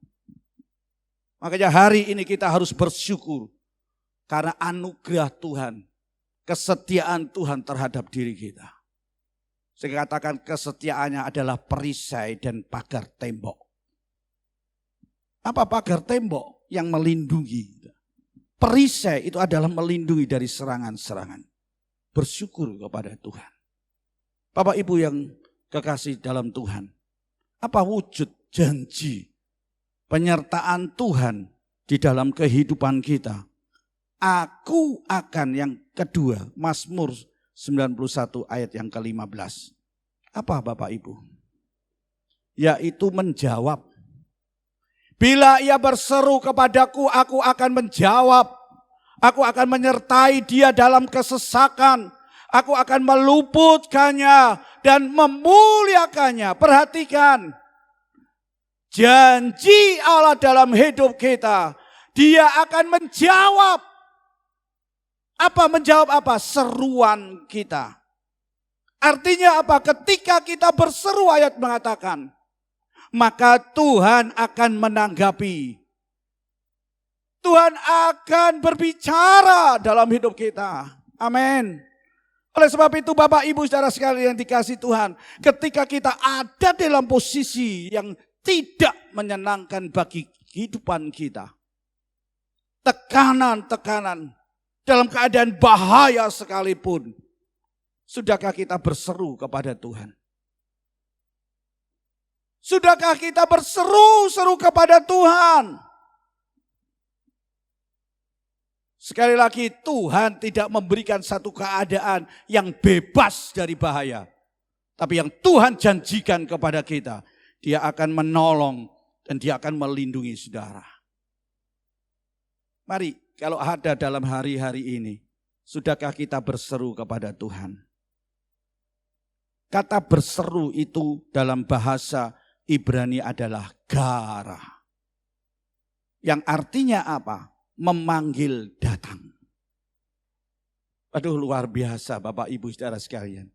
Makanya hari ini kita harus bersyukur. Karena anugerah Tuhan, kesetiaan Tuhan terhadap diri kita. Saya katakan kesetiaannya adalah perisai dan pagar tembok. Apa pagar tembok? Yang melindungi. Perisai itu adalah melindungi dari serangan-serangan. Bersyukur kepada Tuhan. Bapak Ibu yang kekasih dalam Tuhan. Apa wujud janji penyertaan Tuhan di dalam kehidupan kita? Aku akan yang kedua, Mazmur 91 ayat yang ke-15. Apa Bapak Ibu? Yaitu menjawab. Bila ia berseru kepadaku, aku akan menjawab. Aku akan menyertai dia dalam kesesakan. Aku akan meluputkannya dan memuliakannya. Perhatikan. Janji Allah dalam hidup kita. Dia akan menjawab. Apa menjawab apa? Seruan kita. Artinya apa? Ketika kita berseru, ayat mengatakan. Maka Tuhan akan menanggapi. Tuhan akan berbicara dalam hidup kita. Amin. Oleh sebab itu Bapak Ibu saudara sekalian yang dikasih Tuhan. Ketika kita ada dalam posisi yang tidak menyenangkan bagi kehidupan kita. Tekanan-tekanan. Dalam keadaan bahaya sekalipun. Sudahkah kita berseru kepada Tuhan? Sudahkah kita berseru-seru kepada Tuhan? Sekali lagi Tuhan tidak memberikan satu keadaan yang bebas dari bahaya. Tapi yang Tuhan janjikan kepada kita. Dia akan menolong dan dia akan melindungi saudara. Mari kalau ada dalam hari-hari ini. Sudahkah kita berseru kepada Tuhan? Kata berseru itu dalam bahasa Ibrani adalah gara. Yang artinya apa? Memanggil datang. Aduh luar biasa Bapak Ibu saudara sekalian.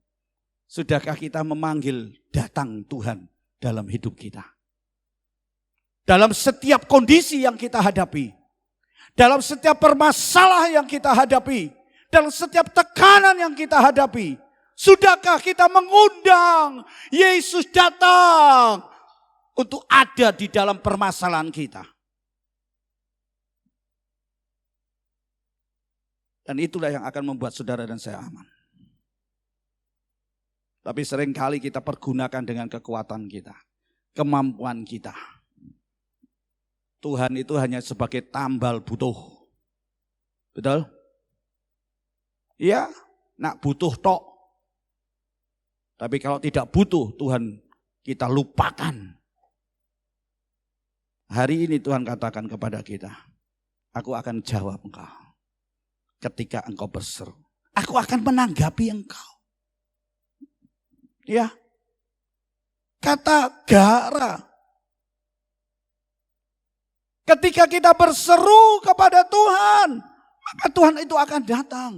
Sudahkah kita memanggil datang Tuhan dalam hidup kita? Dalam setiap kondisi yang kita hadapi. Dalam setiap permasalahan yang kita hadapi. Dalam setiap tekanan yang kita hadapi. Sudahkah kita mengundang Yesus datang untuk ada di dalam permasalahan kita? Dan itulah yang akan membuat saudara dan saya aman. Tapi seringkali kita pergunakan dengan kekuatan kita. Kemampuan kita. Tuhan itu hanya sebagai tambal butuh. Betul? Iya, nak butuh tok. Tapi kalau tidak butuh Tuhan kita lupakan. Hari ini Tuhan katakan kepada kita. Aku akan jawab engkau. Ketika engkau berseru. Aku akan menanggapi engkau. Ya. Kata gara. Ketika kita berseru kepada Tuhan. Maka Tuhan itu akan datang.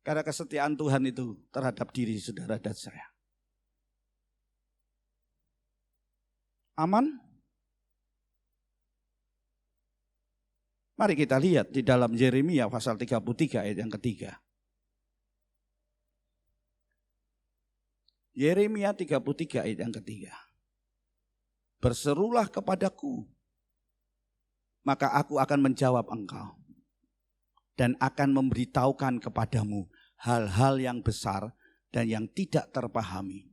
Karena kesetiaan Tuhan itu terhadap diri saudara dan saya. Aman? Mari kita lihat di dalam Yeremia pasal 33 ayat yang ketiga. Yeremia 33 ayat yang ketiga. Berserulah kepadaku, maka aku akan menjawab engkau. Dan akan memberitahukan kepadamu hal-hal yang besar dan yang tidak terpahami.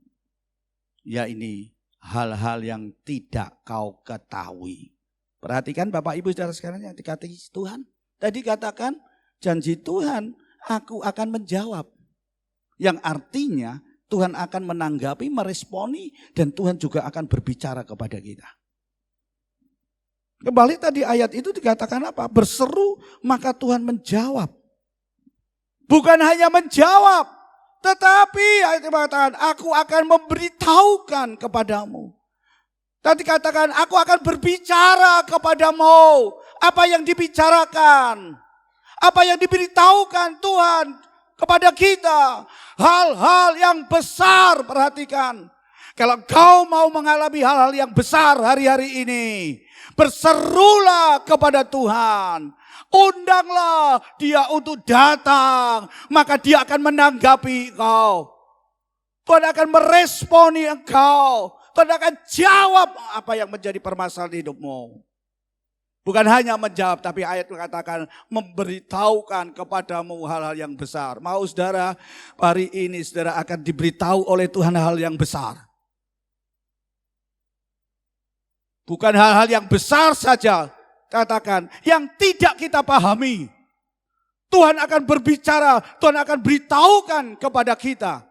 Ya ini hal-hal yang tidak kau ketahui. Perhatikan Bapak Ibu Saudara sekalian yang dikasihi Tuhan. Tadi katakan janji Tuhan, aku akan menjawab. Yang artinya Tuhan akan menanggapi, meresponi, dan Tuhan juga akan berbicara kepada kita. Kembali tadi ayat itu dikatakan apa? Berseru maka Tuhan menjawab. Bukan hanya menjawab, tetapi ayat mengatakan aku akan memberitahukan kepadamu. Tadi katakan aku akan berbicara kepadamu. Apa yang dibicarakan, apa yang diberitahukan Tuhan kepada kita. Hal-hal yang besar, perhatikan. Kalau kau mau mengalami hal-hal yang besar hari-hari ini, berserulah kepada Tuhan. Undanglah dia untuk datang, maka dia akan menanggapi engkau. Tuhan akan meresponi engkau. Tuhan akan jawab apa yang menjadi permasalahan hidupmu. Bukan hanya menjawab, tapi ayat mengatakan memberitahukan kepadamu hal-hal yang besar. Mau saudara, hari ini saudara akan diberitahu oleh Tuhan hal yang besar. Bukan hal-hal yang besar saja, katakan yang tidak kita pahami. Tuhan akan berbicara, Tuhan akan beritahukan kepada kita.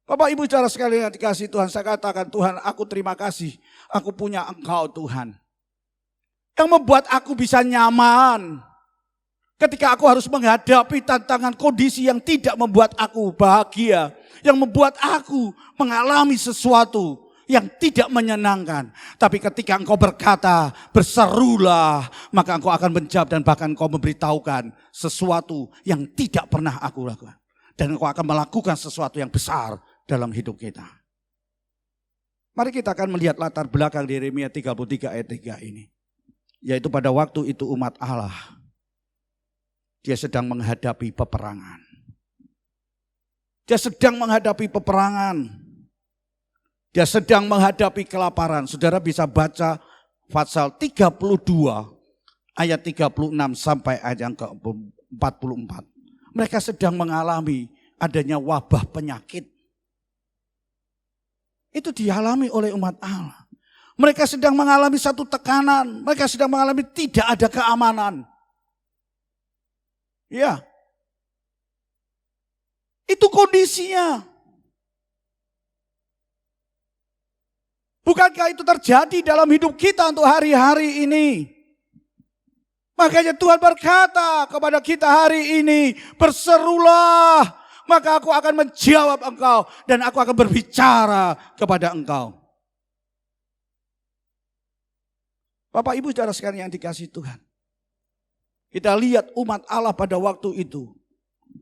Bapak Ibu saudara sekalian yang dikasihi Tuhan, saya katakan Tuhan aku terima kasih, aku punya Engkau Tuhan. Yang membuat aku bisa nyaman ketika aku harus menghadapi tantangan kondisi yang tidak membuat aku bahagia. Yang membuat aku mengalami sesuatu yang tidak menyenangkan. Tapi ketika engkau berkata, berserulah, maka engkau akan menjawab dan bahkan engkau memberitahukan sesuatu yang tidak pernah aku lakukan. Dan engkau akan melakukan sesuatu yang besar dalam hidup kita. Mari kita akan melihat latar belakang di Yeremia 33 ayat 3 ini. Yaitu pada waktu itu umat Allah, dia sedang menghadapi peperangan. Dia sedang menghadapi peperangan. Dia sedang menghadapi kelaparan. Saudara bisa baca Fatsal 32 ayat 36 sampai ayat yang ke-44. Mereka sedang mengalami adanya wabah penyakit. Itu dialami oleh umat Allah. Mereka sedang mengalami satu tekanan. Mereka sedang mengalami tidak ada keamanan. Ya. Itu kondisinya. Bukankah itu terjadi dalam hidup kita untuk hari-hari ini? Makanya Tuhan berkata kepada kita hari ini, berserulah, maka aku akan menjawab engkau dan aku akan berbicara kepada engkau. Bapak Ibu saudara sekalian yang dikasihi Tuhan. Kita lihat umat Allah pada waktu itu.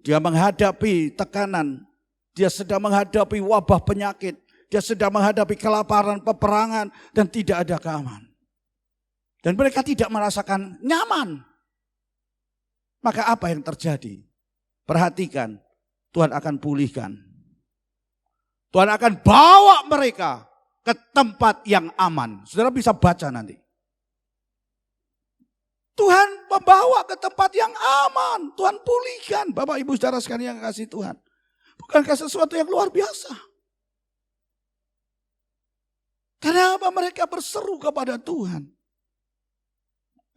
Dia menghadapi tekanan, dia sedang menghadapi wabah penyakit. Dia sedang menghadapi kelaparan, peperangan, dan tidak ada keamanan. Dan mereka tidak merasakan nyaman. Maka apa yang terjadi? Perhatikan, Tuhan akan pulihkan. Tuhan akan bawa mereka ke tempat yang aman. Saudara bisa baca nanti. Tuhan membawa ke tempat yang aman. Tuhan pulihkan. Bapak Ibu saudara sekalian yang kasih Tuhan. Bukankah sesuatu yang luar biasa? Kenapa mereka berseru kepada Tuhan?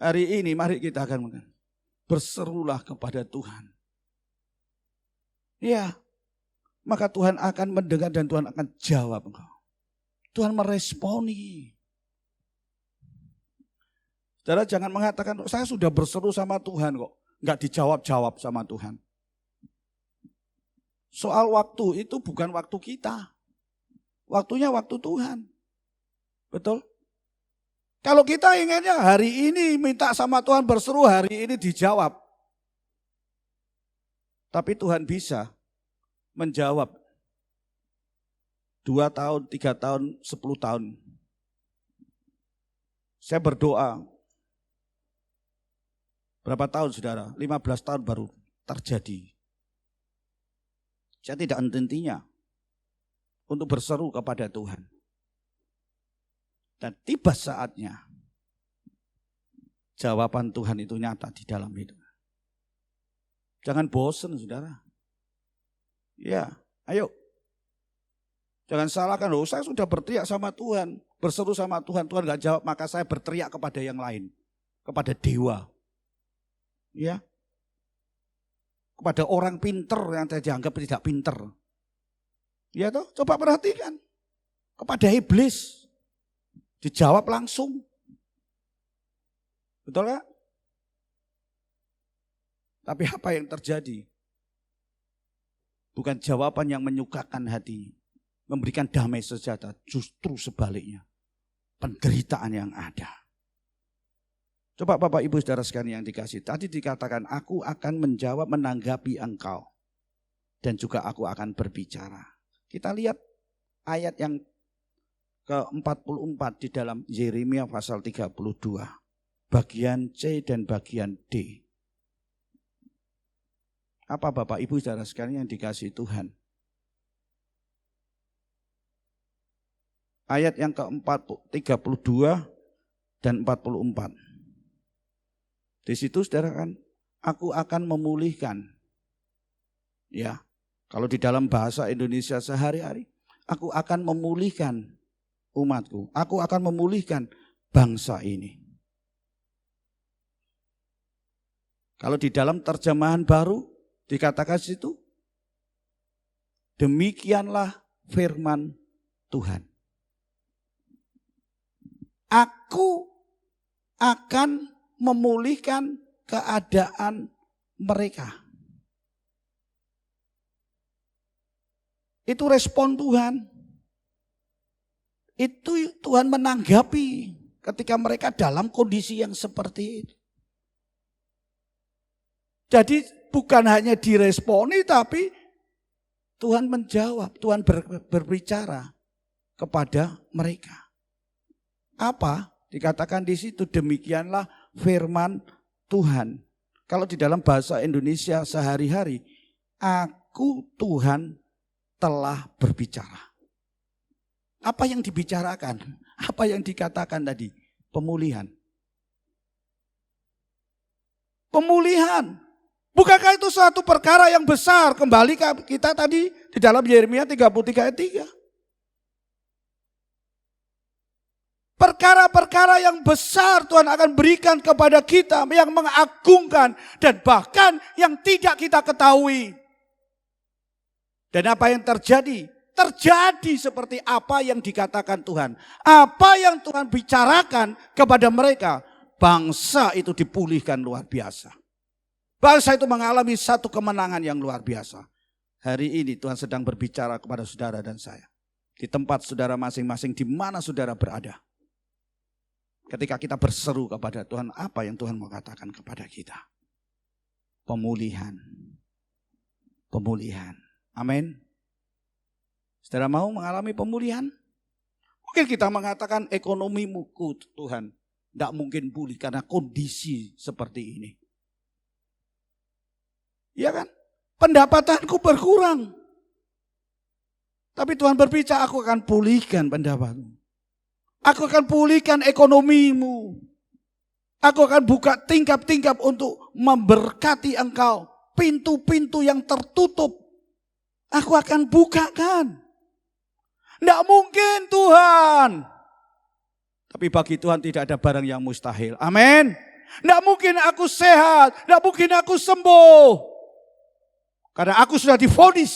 Hari ini mari kita akan berserulah kepada Tuhan. Ya, maka Tuhan akan mendengar dan Tuhan akan jawab engkau. Tuhan meresponi. Saudara jangan mengatakan, saya sudah berseru sama Tuhan kok. Enggak dijawab-jawab sama Tuhan. Soal waktu itu bukan waktu kita. Waktunya waktu Tuhan. Betul? Kalau kita inginnya hari ini minta sama Tuhan berseru, hari ini dijawab. Tapi Tuhan bisa menjawab 2 tahun, 3 tahun, 10 tahun. Saya berdoa. Berapa tahun saudara? 15 tahun baru terjadi. Saya tidak henti-hentinya untuk berseru kepada Tuhan. Dan tiba saatnya jawaban Tuhan itu nyata di dalam hidup. Jangan bosan saudara. Ya, ayo. Jangan salahkan, loh saya sudah berteriak sama Tuhan, berseru sama Tuhan, Tuhan gak jawab, maka saya berteriak kepada yang lain, kepada dewa. Ya, kepada orang pinter yang saya dianggap tidak pinter. Ya toh, coba perhatikan. Kepada iblis, dijawab langsung. Betul gak? Tapi apa yang terjadi? Bukan jawaban yang menyukakan hati, memberikan damai sejahtera, justru sebaliknya. Penderitaan yang ada. Coba Bapak Ibu Saudara sekalian yang dikasih, tadi dikatakan aku akan menjawab menanggapi engkau. Dan juga aku akan berbicara. Kita lihat ayat yang ke-44 di dalam Yeremia pasal 32. Bagian C dan bagian D. Apa Bapak Ibu Saudara sekalian yang dikasih Tuhan? Ayat yang ke-32 dan 44. Di situ saudara kan, aku akan memulihkan. Ya, kalau di dalam bahasa Indonesia sehari-hari, aku akan memulihkan umatku. Aku akan memulihkan bangsa ini. Kalau di dalam terjemahan baru, dikatakan situ, demikianlah firman Tuhan. Aku akan memulihkan keadaan mereka. Itu respon Tuhan. Itu Tuhan menanggapi ketika mereka dalam kondisi yang seperti itu. Jadi bukan hanya diresponi, tapi Tuhan menjawab, Tuhan berbicara kepada mereka. Apa? Dikatakan di situ, demikianlah firman Tuhan. Kalau di dalam bahasa Indonesia sehari-hari, aku Tuhan telah berbicara. Apa yang dibicarakan? Apa yang dikatakan tadi? Pemulihan. Pemulihan. Bukankah itu suatu perkara yang besar? Kembali kita tadi di dalam Yeremia 33 ayat 3. Perkara-perkara yang besar Tuhan akan berikan kepada kita, yang mengagungkan dan bahkan yang tidak kita ketahui. Dan apa yang terjadi? Terjadi seperti apa yang dikatakan Tuhan. Apa yang Tuhan bicarakan kepada mereka, bangsa itu dipulihkan luar biasa. Bangsa itu mengalami satu kemenangan yang luar biasa. Hari ini Tuhan sedang berbicara kepada saudara dan saya. Di tempat saudara masing-masing, di mana saudara berada. Ketika kita berseru kepada Tuhan, apa yang Tuhan mau katakan kepada kita? Pemulihan. Pemulihan. Amin. Saudara mau mengalami pemulihan? Mungkin kita mengatakan ekonomimu Tuhan tidak mungkin pulih karena kondisi seperti ini. Ya kan? Pendapatanku berkurang. Tapi Tuhan berbicara, aku akan pulihkan pendapatanmu. Aku akan pulihkan ekonomimu. Aku akan buka tingkap-tingkap untuk memberkati engkau. Pintu-pintu yang tertutup, aku akan bukakan. Tidak mungkin Tuhan. Tapi bagi Tuhan tidak ada barang yang mustahil. Amin. Tidak mungkin aku sehat. Tidak mungkin aku sembuh. Karena aku sudah divonis.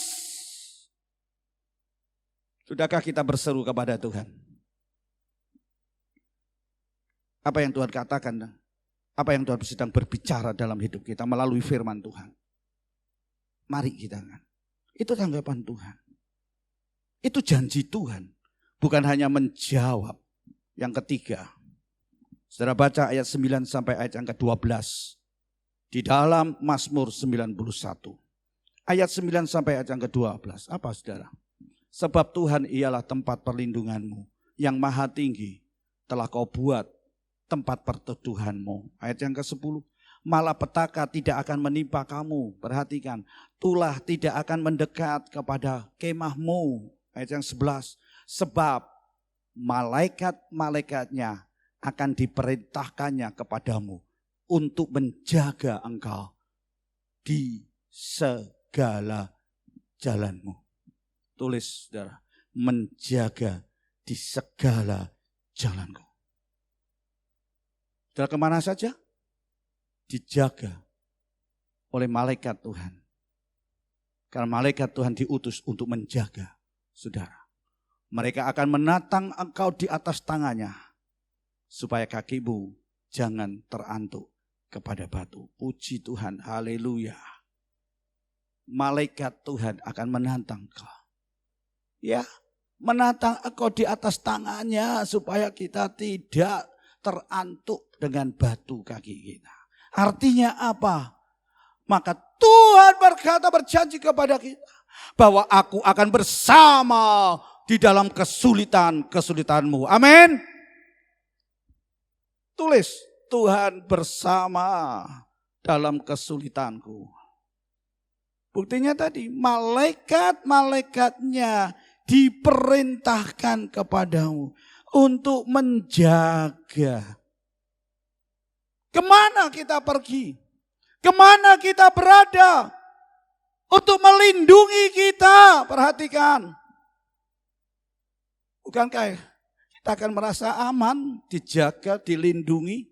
Sudahkah kita berseru kepada Tuhan? Apa yang Tuhan katakan? Apa yang Tuhan sedang berbicara dalam hidup kita melalui firman Tuhan? Mari kita kan. Itu tanggapan Tuhan. Itu janji Tuhan. Bukan hanya menjawab. Yang ketiga. Saudara baca ayat 9 sampai ayat yang ke-12. Di dalam Mazmur 91. Ayat 9 sampai ayat yang ke-12. Apa saudara? Sebab Tuhan ialah tempat perlindunganmu. Yang maha tinggi telah kau buat tempat perteduhanmu. Ayat yang ke-10. Malapetaka tidak akan menimpa kamu. Perhatikan. Tulah tidak akan mendekat kepada kemahmu. Ayat yang 11. Sebab malaikat-malaikatnya akan diperintahkannya kepadamu untuk menjaga engkau di segala jalanmu. Tulis saudara, menjaga di segala jalanku. Saudara kemana saja? Dijaga oleh malaikat Tuhan. Karena malaikat Tuhan diutus untuk menjaga saudara. Mereka akan menatang engkau di atas tangannya, supaya kakimu jangan terantuk kepada batu. Puji Tuhan, haleluya. Malaikat Tuhan akan menantang engkau. Ya, menantang engkau di atas tangannya supaya kita tidak terantuk dengan batu kaki kita. Artinya apa? Maka Tuhan berjanji kepada kita bahwa aku akan bersama di dalam kesulitanmu. Amin. Tulis, Tuhan bersama dalam kesulitanku. Buktinya tadi, malaikat-malaikatnya diperintahkan kepadamu untuk menjaga. Kemana kita pergi? Kemana kita berada? Untuk melindungi kita. Perhatikan. Bukankah kita akan merasa aman, dijaga, dilindungi?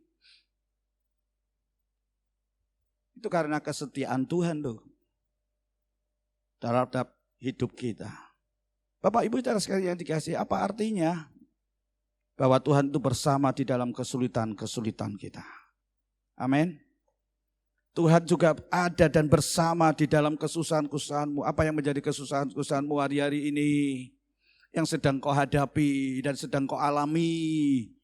Itu karena kesetiaan Tuhan loh. Terhadap hidup kita. Bapak Ibu saudara sekalian yang dikasihi, apa artinya? Bahwa Tuhan itu bersama di dalam kesulitan-kesulitan kita. Amin. Tuhan juga ada dan bersama di dalam kesusahan-kesusahanmu. Apa yang menjadi kesusahan-kesusahanmu hari-hari ini? Yang sedang kau hadapi dan sedang kau alami.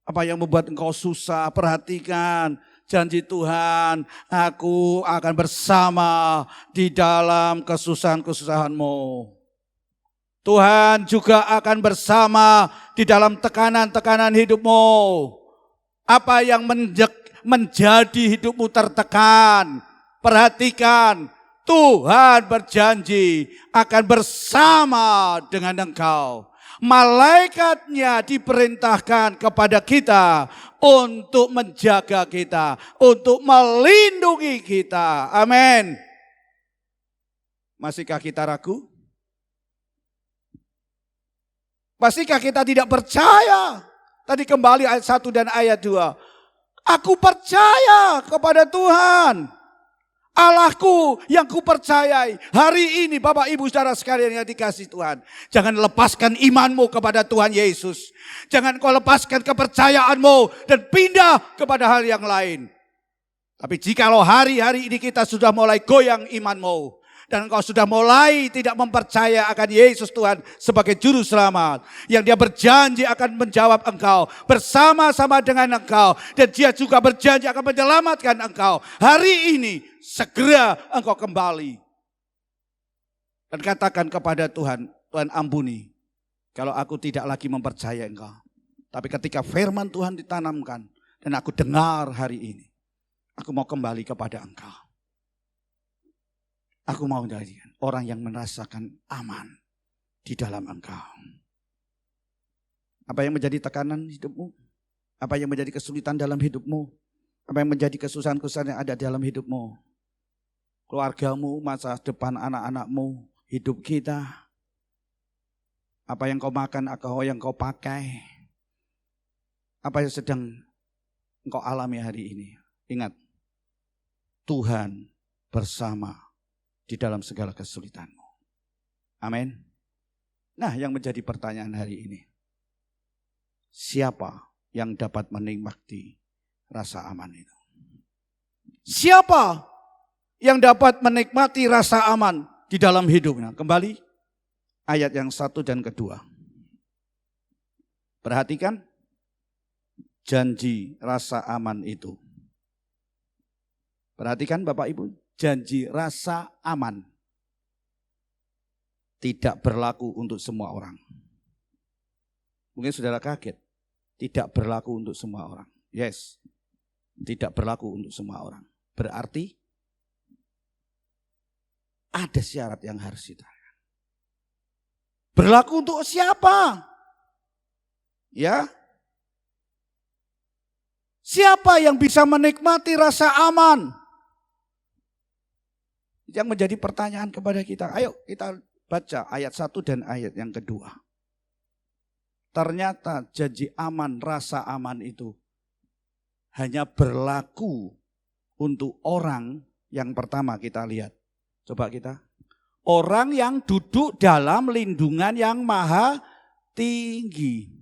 Apa yang membuat engkau susah? Perhatikan janji Tuhan. Aku akan bersama di dalam kesusahan-kesusahanmu. Tuhan juga akan bersama di dalam tekanan-tekanan hidupmu. Apa yang menjadi hidupmu tertekan. Perhatikan. Tuhan berjanji akan bersama dengan engkau. Malaikatnya diperintahkan kepada kita untuk menjaga kita, untuk melindungi kita. Amin. Masihkah kita ragu? Masihkah kita tidak percaya? Tadi kembali ayat 1 dan ayat 2. Aku percaya kepada Tuhan. Allahku yang kupercayai. Hari ini Bapak Ibu saudara sekalian yang dikasihi Tuhan. Jangan lepaskan imanmu kepada Tuhan Yesus. Jangan kau lepaskan kepercayaanmu dan pindah kepada hal yang lain. Tapi jikalau hari-hari ini kita sudah mulai goyang imanmu. Dan engkau sudah mulai tidak mempercaya akan Yesus Tuhan sebagai juru selamat. Yang dia berjanji akan menjawab engkau. Bersama-sama dengan engkau. Dan dia juga berjanji akan menyelamatkan engkau. Hari ini segera engkau kembali. Dan katakan kepada Tuhan, Tuhan ampuni. Kalau aku tidak lagi mempercayai engkau. Tapi ketika firman Tuhan ditanamkan. Dan aku dengar hari ini. Aku mau kembali kepada engkau. Aku mau menjadi orang yang merasakan aman di dalam engkau. Apa yang menjadi tekanan hidupmu? Apa yang menjadi kesulitan dalam hidupmu? Apa yang menjadi kesusahan-kesusahan yang ada dalam hidupmu? Keluargamu, masa depan anak-anakmu, hidup kita. Apa yang kau makan, apa yang kau pakai. Apa yang sedang engkau alami hari ini. Ingat, Tuhan bersama di dalam segala kesulitanmu. Amin. Nah, yang menjadi pertanyaan hari ini. Siapa yang dapat menikmati rasa aman itu? Siapa yang dapat menikmati rasa aman di dalam hidupnya? Kembali ayat yang 1 dan kedua. Perhatikan janji rasa aman itu. Perhatikan Bapak Ibu. Janji rasa aman tidak berlaku untuk semua orang. Mungkin saudara kaget. Tidak berlaku untuk semua orang. Yes. Tidak berlaku untuk semua orang. Berarti ada syarat yang harus kita. Berlaku untuk siapa? Ya. Siapa yang bisa menikmati rasa aman? Yang menjadi pertanyaan kepada kita. Ayo kita baca ayat 1 dan ayat yang kedua. Ternyata janji aman, rasa aman itu hanya berlaku untuk orang yang pertama kita lihat. Coba kita. Orang yang duduk dalam lindungan yang maha tinggi.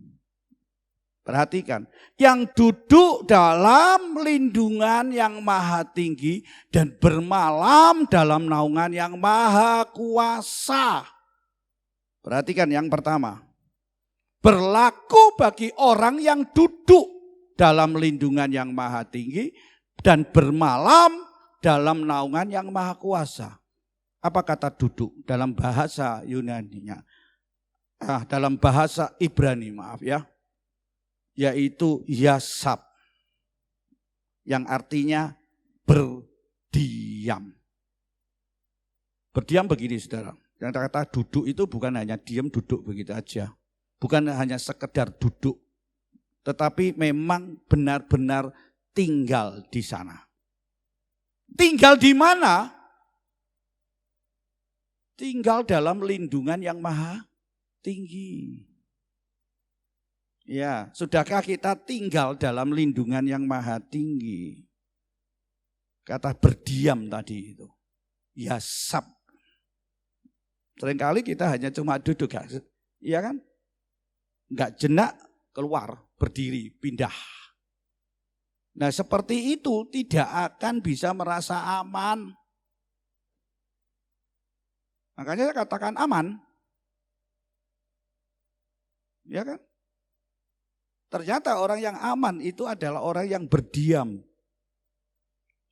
Perhatikan, yang duduk dalam lindungan yang maha tinggi dan bermalam dalam naungan yang maha kuasa. Perhatikan yang pertama. Berlaku bagi orang yang duduk dalam lindungan yang maha tinggi dan bermalam dalam naungan yang maha kuasa. Apa kata duduk dalam bahasa Yunaninya? Dalam bahasa Ibrani, maaf ya. Yaitu yasab. Yang artinya berdiam. Berdiam begini saudara. Yang kata duduk itu bukan hanya diam duduk begitu aja. Bukan hanya sekedar duduk. Tetapi memang benar-benar tinggal di sana. Tinggal di mana? Tinggal dalam lindungan yang maha tinggi. Ya, sudahkah kita tinggal dalam lindungan yang maha tinggi? Kata berdiam tadi itu. Yasab. Seringkali kita hanya cuma duduk, iya kan? Enggak jenak, keluar, berdiri, pindah. Nah seperti itu tidak akan bisa merasa aman. Makanya saya katakan aman. Ya kan? Ternyata orang yang aman itu adalah orang yang berdiam.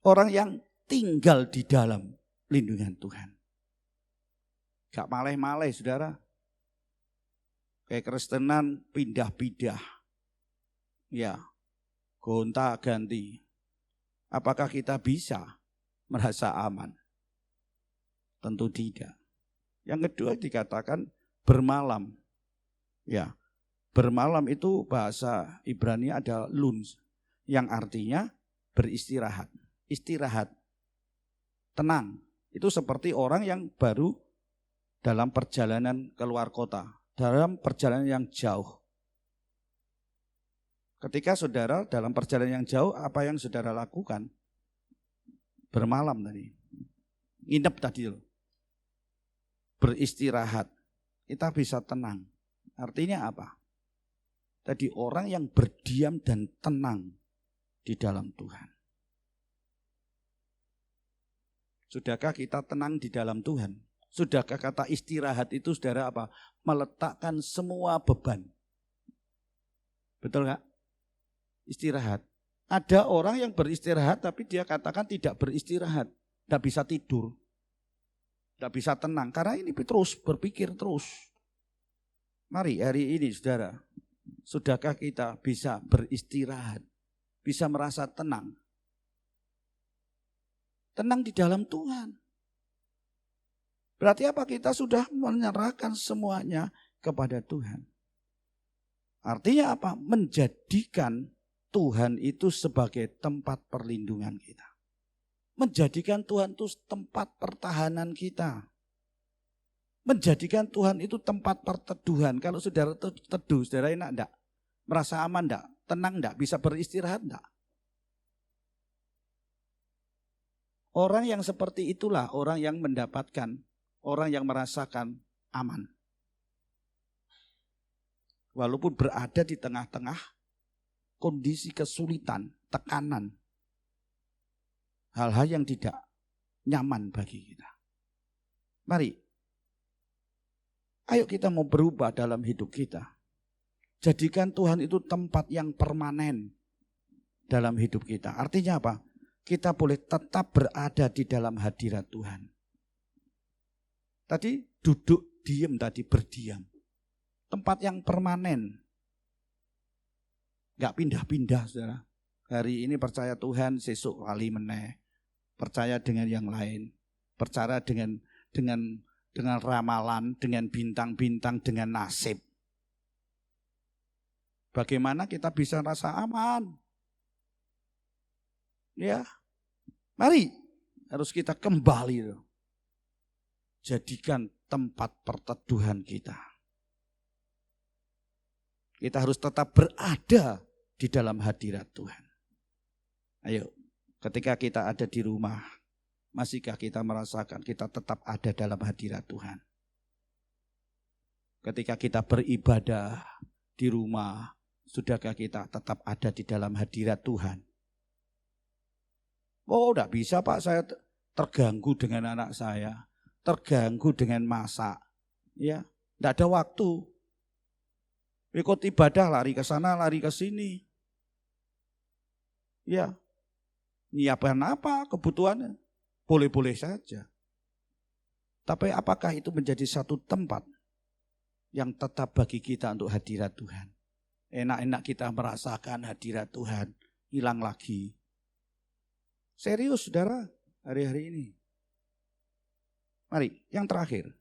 Orang yang tinggal di dalam lindungan Tuhan. Gak maleh-maleh saudara. Kayak Kristenan pindah-pindah. Ya, gonta ganti. Apakah kita bisa merasa aman? Tentu tidak. Yang kedua dikatakan bermalam. Ya, bermalam itu bahasa Ibrani adalah luns. Yang artinya beristirahat. Istirahat. Tenang. Itu seperti orang yang baru dalam perjalanan keluar kota. Dalam perjalanan yang jauh. Ketika saudara dalam perjalanan yang jauh, apa yang saudara lakukan? Bermalam tadi. Nginep tadi loh. Beristirahat. Kita bisa tenang. Artinya apa? Tadi orang yang berdiam dan tenang di dalam Tuhan. Sudahkah kita tenang di dalam Tuhan? Sudahkah kata istirahat itu saudara apa? Meletakkan semua beban. Betul gak? Istirahat. Ada orang yang beristirahat tapi dia katakan tidak beristirahat. Tidak bisa tidur. Tidak bisa tenang. Karena ini terus berpikir terus. Mari hari ini saudara. Sudahkah kita bisa beristirahat? Bisa merasa tenang? Tenang di dalam Tuhan. Berarti apa? Kita sudah menyerahkan semuanya kepada Tuhan. Artinya apa? Menjadikan Tuhan itu sebagai tempat perlindungan kita. Menjadikan Tuhan itu tempat pertahanan kita. Menjadikan Tuhan itu tempat perteduhan. Kalau saudara teduh, saudara enak enggak? Merasa aman enggak? Tenang enggak? Bisa beristirahat enggak? Orang yang seperti itulah orang yang mendapatkan, orang yang merasakan aman. Walaupun berada di tengah-tengah kondisi kesulitan, tekanan, hal-hal yang tidak nyaman bagi kita. Mari, ayo kita mau berubah dalam hidup kita. Jadikan Tuhan itu tempat yang permanen dalam hidup kita. Artinya apa? Kita boleh tetap berada di dalam hadirat Tuhan. Tadi duduk diam, tadi berdiam. Tempat yang permanen. Gak pindah-pindah saudara. Hari ini percaya Tuhan, sesuk kali meneh. Percaya dengan yang lain. Percaya dengan ramalan, dengan bintang-bintang, dengan nasib. Bagaimana kita bisa rasa aman? Ya, mari harus kita kembali. jadikan tempat perteduhan kita. Kita harus tetap berada di dalam hadirat Tuhan. Ayo, ketika kita ada di rumah, masihkah kita merasakan kita tetap ada dalam hadirat Tuhan? Ketika kita beribadah di rumah, sudahkah kita tetap ada di dalam hadirat Tuhan? Oh, enggak bisa Pak, saya terganggu dengan anak saya, terganggu dengan masak. Ya, enggak ada waktu. Ikut ibadah, lari ke sana, lari ke sini. Ya, nyiapkan apa kebutuhannya? Boleh-boleh saja. Tapi apakah itu menjadi satu tempat yang tetap bagi kita untuk hadirat Tuhan? Enak-enak kita merasakan hadirat Tuhan, hilang lagi. Serius saudara, hari-hari ini. Mari, yang terakhir.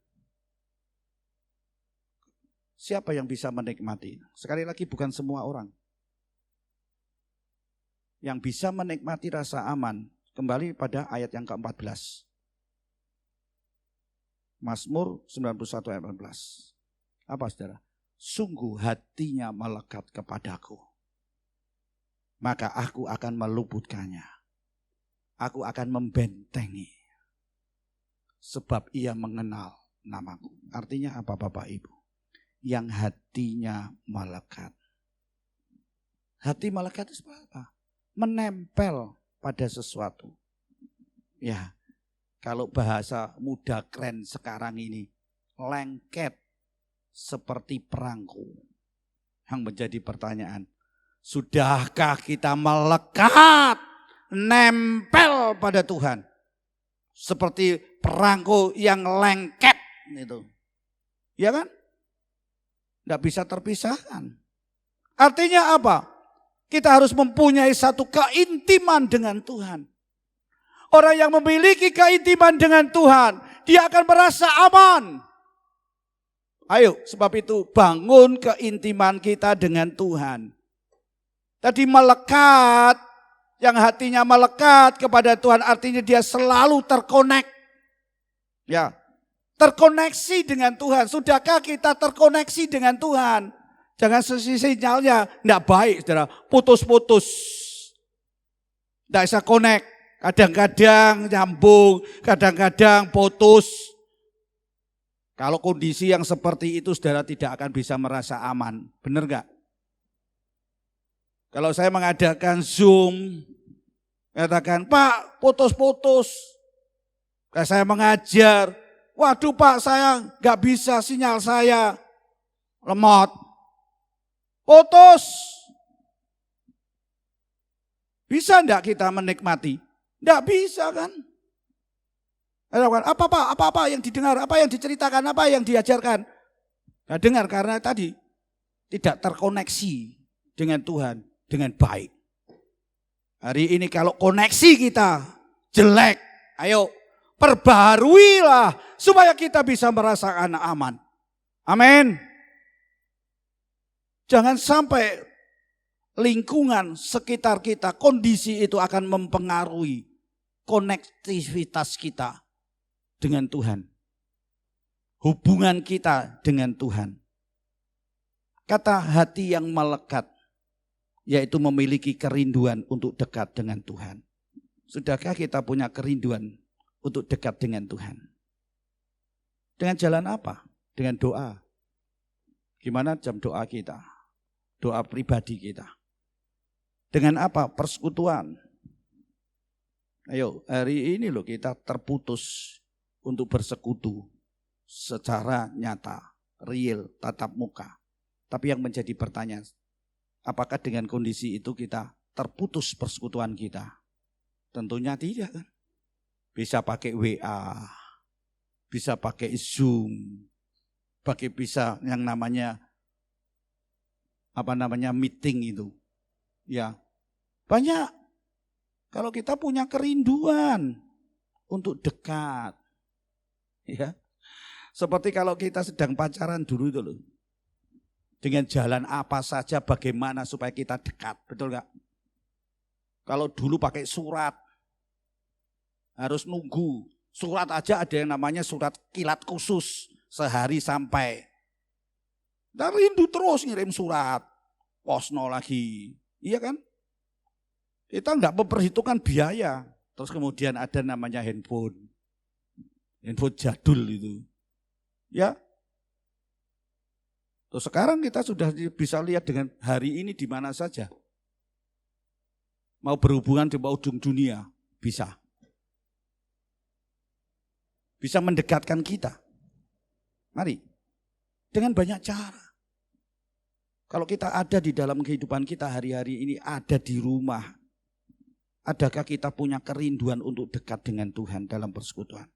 Siapa yang bisa menikmati? Sekali lagi bukan semua orang. Yang bisa menikmati rasa aman, kembali pada ayat yang ke-14. Mazmur 91 ayat 14. Apa saudara? Sungguh hatinya melekat kepadaku, maka aku akan meluputkannya. Aku akan membentengi, sebab ia mengenal namaku. Artinya apa Bapak Ibu? Yang hatinya melekat. Hati melekat itu apa? Menempel pada sesuatu. Ya, kalau bahasa muda keren sekarang ini, lengket seperti perangko. Yang menjadi pertanyaan, sudahkah kita melekat, nempel pada Tuhan? Seperti perangko yang lengket itu. Ya kan? Tidak bisa terpisahkan. Artinya apa? Kita harus mempunyai satu keintiman dengan Tuhan. Orang yang memiliki keintiman dengan Tuhan, dia akan merasa aman. Ayo, sebab itu bangun keintiman kita dengan Tuhan. Tadi melekat, yang hatinya melekat kepada Tuhan artinya dia selalu terkonek. Ya, terkoneksi dengan Tuhan. Sudahkah kita terkoneksi dengan Tuhan? Jangan sinyalnya tidak baik, saudara. Putus-putus. Tidak bisa connect. Kadang-kadang nyambung, kadang-kadang putus. Kalau kondisi yang seperti itu, saudara tidak akan bisa merasa aman. Benar enggak? Kalau saya mengadakan Zoom, katakan, Pak, putus-putus. Kalau saya mengajar, waduh Pak, saya enggak bisa, sinyal saya lemot. Putus. Bisa enggak kita menikmati? Enggak bisa kan? Apa Pak? Apa yang didengar? Apa yang diceritakan? Apa yang diajarkan? Enggak dengar karena tadi tidak terkoneksi dengan Tuhan dengan baik. Hari ini kalau koneksi kita jelek, ayo perbaharuilah supaya kita bisa merasakan aman. Amin. Jangan sampai lingkungan sekitar kita, kondisi itu akan mempengaruhi konektivitas kita dengan Tuhan. Hubungan kita dengan Tuhan. Kata hati yang melekat, yaitu memiliki kerinduan untuk dekat dengan Tuhan. Sudahkah kita punya kerinduan untuk dekat dengan Tuhan? Dengan jalan apa? Dengan doa. Gimana jam doa kita? Doa pribadi kita. Dengan apa? Persekutuan. Ayo, hari ini loh kita terputus untuk bersekutu secara nyata, real, tatap muka. Tapi yang menjadi pertanyaan, apakah dengan kondisi itu kita terputus persekutuan kita? Tentunya tidak kan. Bisa pakai WA, bisa pakai Zoom, bisa yang namanya meeting itu. Ya, banyak. Kalau kita punya kerinduan untuk dekat. Ya. Seperti kalau kita sedang pacaran dulu itu loh. Dengan jalan apa saja bagaimana supaya kita dekat, betul enggak? Kalau dulu pakai surat, harus nunggu Surat aja ada yang namanya surat kilat khusus. Sehari sampai. Dan rindu terus ngirim surat. Posno lagi. Iya kan? Kita enggak memperhitungkan biaya. Terus kemudian ada namanya handphone. Handphone jadul itu. Ya. Terus sekarang kita sudah bisa lihat dengan hari ini di mana saja. Mau berhubungan di ujung dunia, bisa. Bisa mendekatkan kita. Mari, dengan banyak cara. Kalau kita ada di dalam kehidupan kita hari-hari ini, ada di rumah. Adakah kita punya kerinduan untuk dekat dengan Tuhan dalam persekutuan?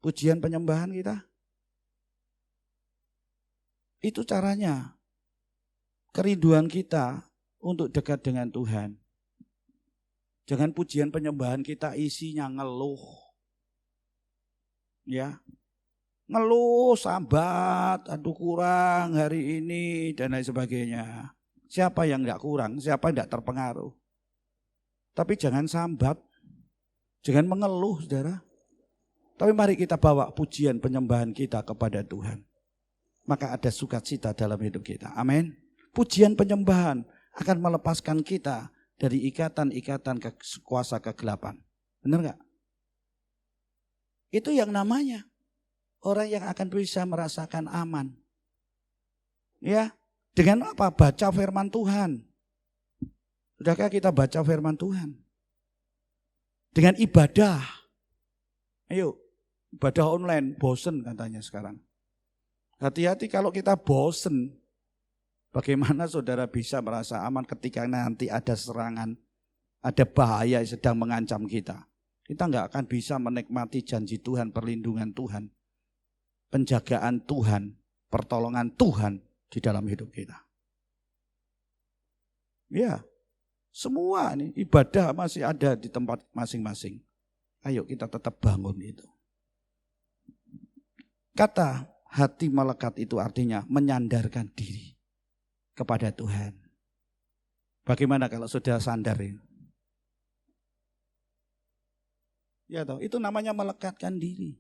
Pujian penyembahan kita? Itu caranya. Kerinduan kita untuk dekat dengan Tuhan. Jangan pujian penyembahan kita isinya ngeluh. Ya, ngeluh, sambat, aduh kurang hari ini dan lain sebagainya. Siapa yang enggak kurang, siapa yang enggak terpengaruh. Tapi jangan sambat, jangan mengeluh saudara. Tapi mari kita bawa pujian penyembahan kita kepada Tuhan. Maka ada sukacita dalam hidup kita. Amin. Pujian penyembahan akan melepaskan kita dari ikatan-ikatan kuasa kegelapan. Benar enggak? Itu yang namanya orang yang akan bisa merasakan aman. Ya, dengan apa? Baca firman Tuhan. Sudahkah kita baca firman Tuhan? Dengan ibadah. Ayo, ibadah online, bosen katanya sekarang. Hati-hati kalau kita bosen. Bagaimana saudara bisa merasa aman ketika nanti ada serangan, ada bahaya yang sedang mengancam kita. Kita enggak akan bisa menikmati janji Tuhan, perlindungan Tuhan, penjagaan Tuhan, pertolongan Tuhan di dalam hidup kita. Ya, semua ini ibadah masih ada di tempat masing-masing. Ayo kita tetap bangun itu. Kata hati melekat itu artinya menyandarkan diri kepada Tuhan. Bagaimana kalau sudah sandar ini? Ya toh, itu namanya melekatkan diri.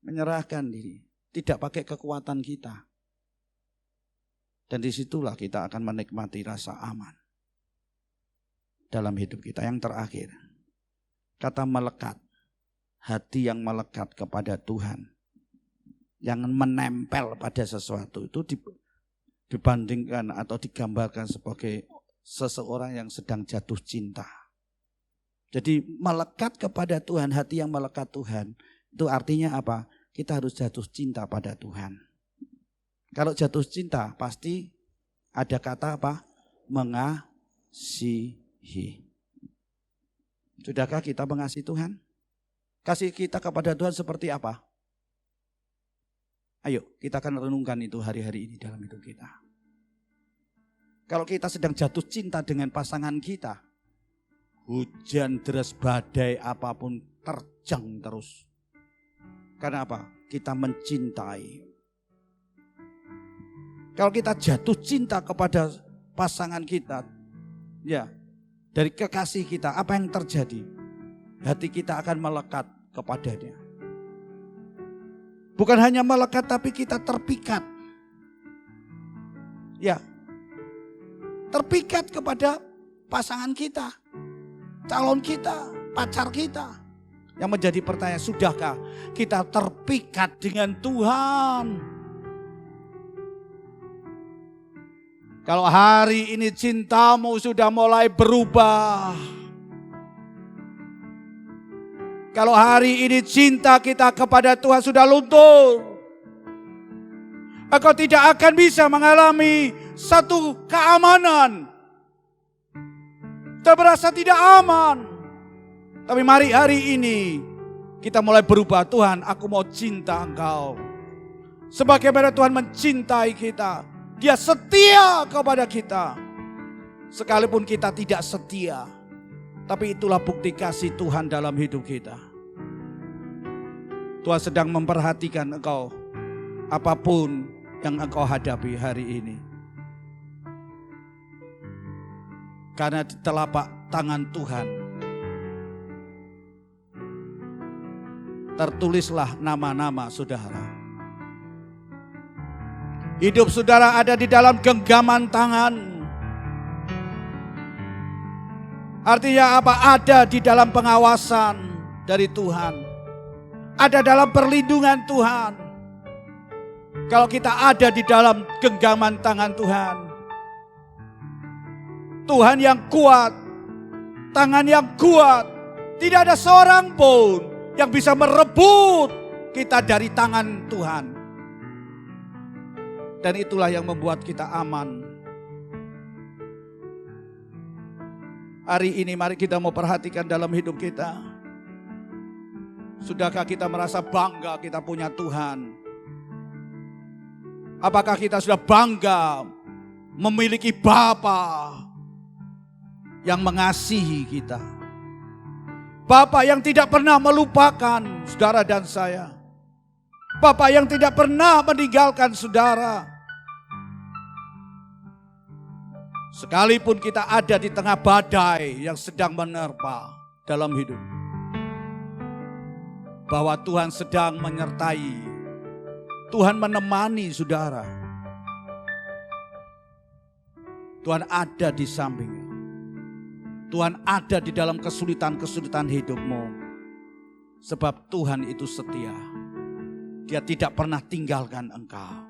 Menyerahkan diri. Tidak pakai kekuatan kita. Dan disitulah kita akan menikmati rasa aman. Dalam hidup kita. Yang terakhir. Kata melekat. Hati yang melekat kepada Tuhan. Yang menempel pada sesuatu. Itu dibandingkan atau digambarkan sebagai seseorang yang sedang jatuh cinta. Jadi melekat kepada Tuhan, hati yang melekat Tuhan, itu artinya apa? Kita harus jatuh cinta pada Tuhan. Kalau jatuh cinta pasti ada kata apa? Mengasihi. Sudahkah kita mengasihi Tuhan? Kasih kita kepada Tuhan seperti apa? Ayo kita akan renungkan itu hari-hari ini dalam hidup kita. Kalau kita sedang jatuh cinta dengan pasangan kita, hujan deras badai apapun terjang terus. Karena apa? Kita mencintai. Kalau kita jatuh cinta kepada pasangan kita, ya, dari kekasih kita, apa yang terjadi? Hati kita akan melekat kepadanya. Bukan hanya melekat tapi kita terpikat. Ya. Terpikat kepada pasangan kita. Calon kita, pacar kita. Yang menjadi pertanyaan, sudahkah kita terpikat dengan Tuhan? Kalau hari ini cintamu sudah mulai berubah. Kalau hari ini cinta kita kepada Tuhan sudah luntur. Engkau tidak akan bisa mengalami satu keamanan. Kita merasa tidak aman. Tapi mari hari ini kita mulai berubah. Tuhan, aku mau cinta Engkau. Sebagaimana Tuhan mencintai kita. Dia setia kepada kita. Sekalipun kita tidak setia. Tapi itulah bukti kasih Tuhan dalam hidup kita. Tuhan sedang memperhatikan engkau. Apapun yang engkau hadapi hari ini. Karena di telapak tangan Tuhan tertulislah nama-nama saudara. Hidup saudara ada di dalam genggaman tangan. Artinya apa? Ada di dalam pengawasan dari Tuhan. Ada dalam perlindungan Tuhan. Kalau kita ada di dalam genggaman tangan Tuhan. Tuhan yang kuat, tangan yang kuat. Tidak ada seorang pun yang bisa merebut kita dari tangan Tuhan. Dan itulah yang membuat kita aman. Hari ini mari kita mau perhatikan dalam hidup kita. Sudahkah kita merasa bangga kita punya Tuhan? Apakah kita sudah bangga memiliki Bapa yang mengasihi kita? Bapa yang tidak pernah melupakan saudara dan saya. Bapa yang tidak pernah meninggalkan saudara. Sekalipun kita ada di tengah badai yang sedang menerpa dalam hidup. Bahwa Tuhan sedang menyertai. Tuhan menemani saudara. Tuhan ada di sampingnya. Tuhan ada di dalam kesulitan-kesulitan hidupmu. Sebab Tuhan itu setia. Dia tidak pernah tinggalkan engkau.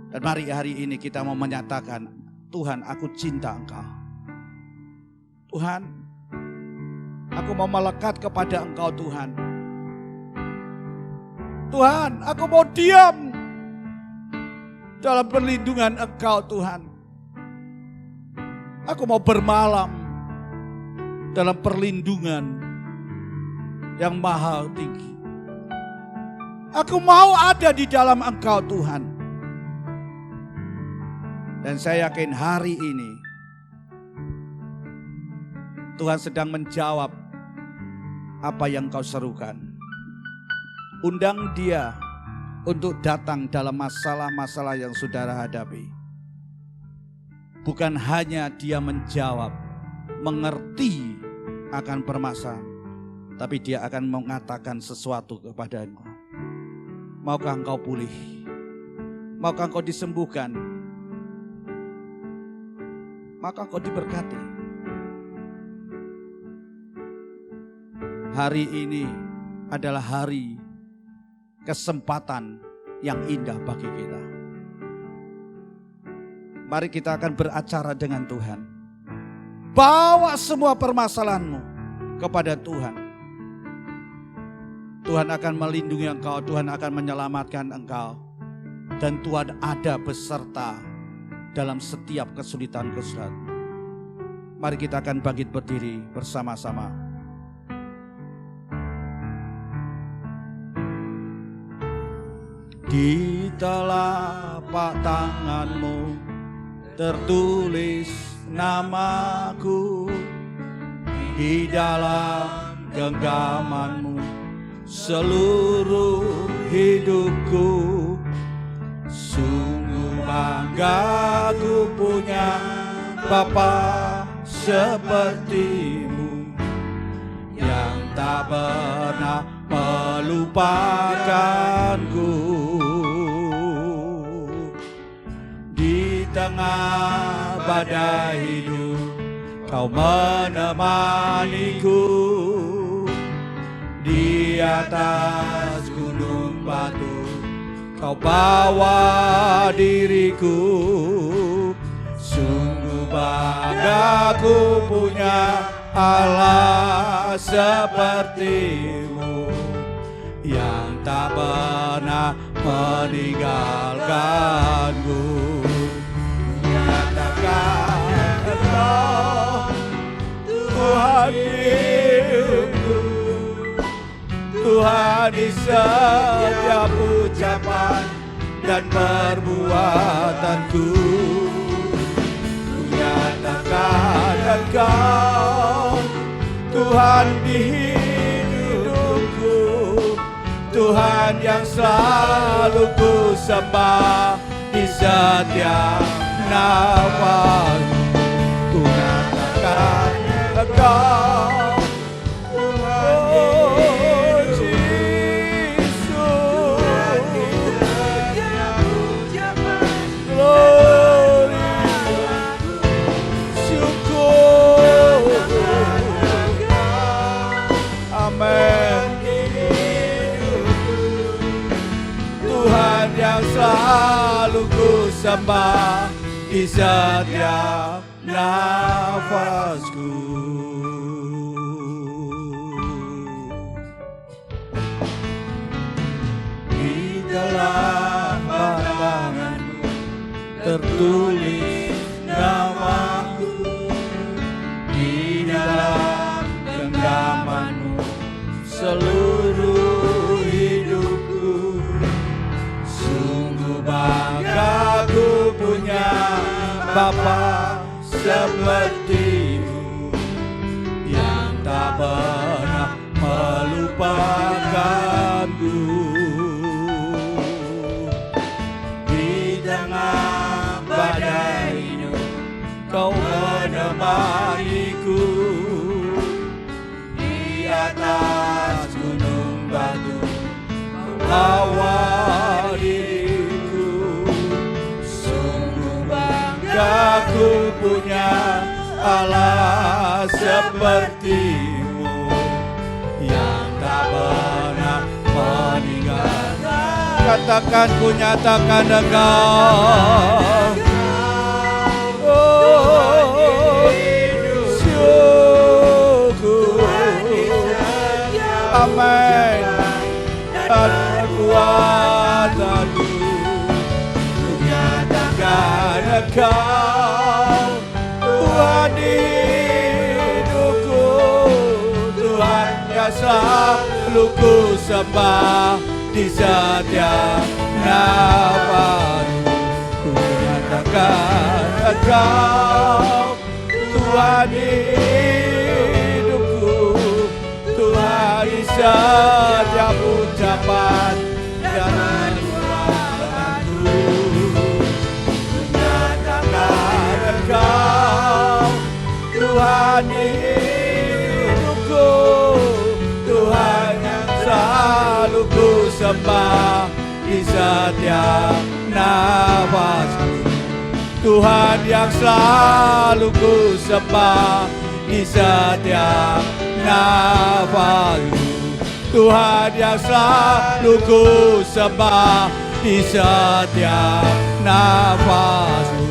Dan mari hari ini kita mau menyatakan, Tuhan, aku cinta engkau. Tuhan, aku mau melekat kepada engkau Tuhan. Tuhan, aku mau diam dalam perlindungan engkau Tuhan. Aku mau bermalam dalam perlindungan yang maha tinggi. Aku mau ada di dalam engkau Tuhan. Dan saya yakin hari ini Tuhan sedang menjawab apa yang kau serukan. Undang dia untuk datang dalam masalah-masalah yang saudara hadapi. Bukan hanya dia menjawab, mengerti akan permasalahan, tapi dia akan mengatakan sesuatu kepada engkau. Maukah engkau pulih? Maukah engkau disembuhkan? Maka engkau diberkati. Hari ini adalah hari kesempatan yang indah bagi kita. Mari kita akan beracara dengan Tuhan. Bawa semua permasalahanmu kepada Tuhan. Tuhan akan melindungi engkau, Tuhan akan menyelamatkan engkau. Dan Tuhan ada beserta dalam setiap kesulitan-kesulitan. Mari kita akan bangkit berdiri bersama-sama. Di telapak tanganmu tertulis namaku, di dalam genggamanmu seluruh hidupku. Sungguh bangga ku punya Bapa sepertimu, yang tak pernah melupakanku. Di tengah badai hidup kau menemaniku, di atas gunung batu kau bawa diriku. Sungguh bangga ku punya Allah sepertimu, yang tak pernah meninggalkanku. Nyatakan Engkau Tuhan hidupku, Tuhan di setiap ucapan dan perbuatanku. Nyatakan Engkau Tuhan di hidupku, Tuhan yang selalu ku sembah di setiap nafas. Ku nyatakan Engkau, oh Jesus, sembah di setiap nafasku. Di dalam tanganmu tertulis namaku, di dalam genggamanmu seluruh hidupku. Sungguh bangga ku punya Bapa sepertimu, yang tak pernah melupakanku. Di tengah badai hidup kau menemaniku, di atas gunung batu bawa diriku. Sungguh bangga ku punya Allah sepertimu, yang tak pernah meninggalkan. Katakan, ku nyatakan engkau, oh, syukur, amin. Dan kekuatanmu, ku nyatakan engkau Tuhan hidupku, Tuhan yang selalu ku sembah di setiap nafasku. Ku nyatakan engkau Tuhan hidupku, Tuhan di setiap ucapan dan perbuatanku. Ku nyatakan engkau Tuhan hidupku, Tuhan yang selalu ku sembah di setiap nafasku. Tuhan yang selalu ku sembah di setiap nafasku. Tuhan yang selalu ku sembah di setiap nafasku.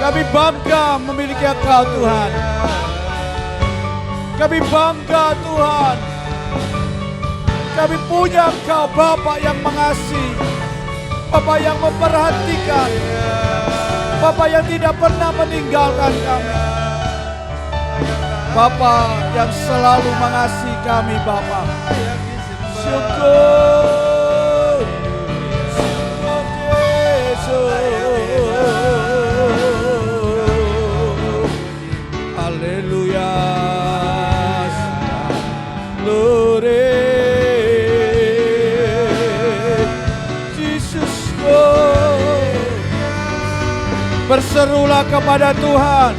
Kami bangga memiliki Engkau Tuhan. Kami bangga Tuhan. Kami punya Engkau Bapa yang mengasihi, Bapa yang memperhatikan, Bapa yang tidak pernah meninggalkan kami, Bapa yang selalu mengasihi kami. Bapa, syukur, syukur Yesus. Haleluya, glory, Jesus. Berserulah kepada Tuhan.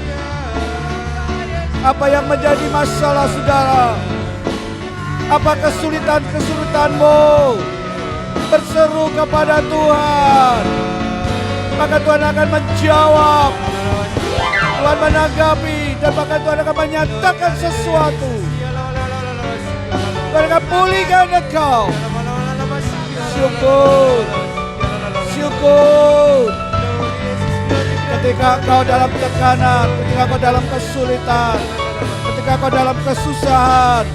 Apa yang menjadi masalah saudara? Apa kesulitan-kesulitanmu? Berseru kepada Tuhan, maka Tuhan akan menjawab. Tuhan menanggapi, dan bahkan Tuhan akan menyatakan sesuatu. Tuhan akan pulihkan engkau. Syukur, syukur. Ketika kau dalam tekanan, ketika kau dalam kesulitan, ketika kau dalam kesusahan,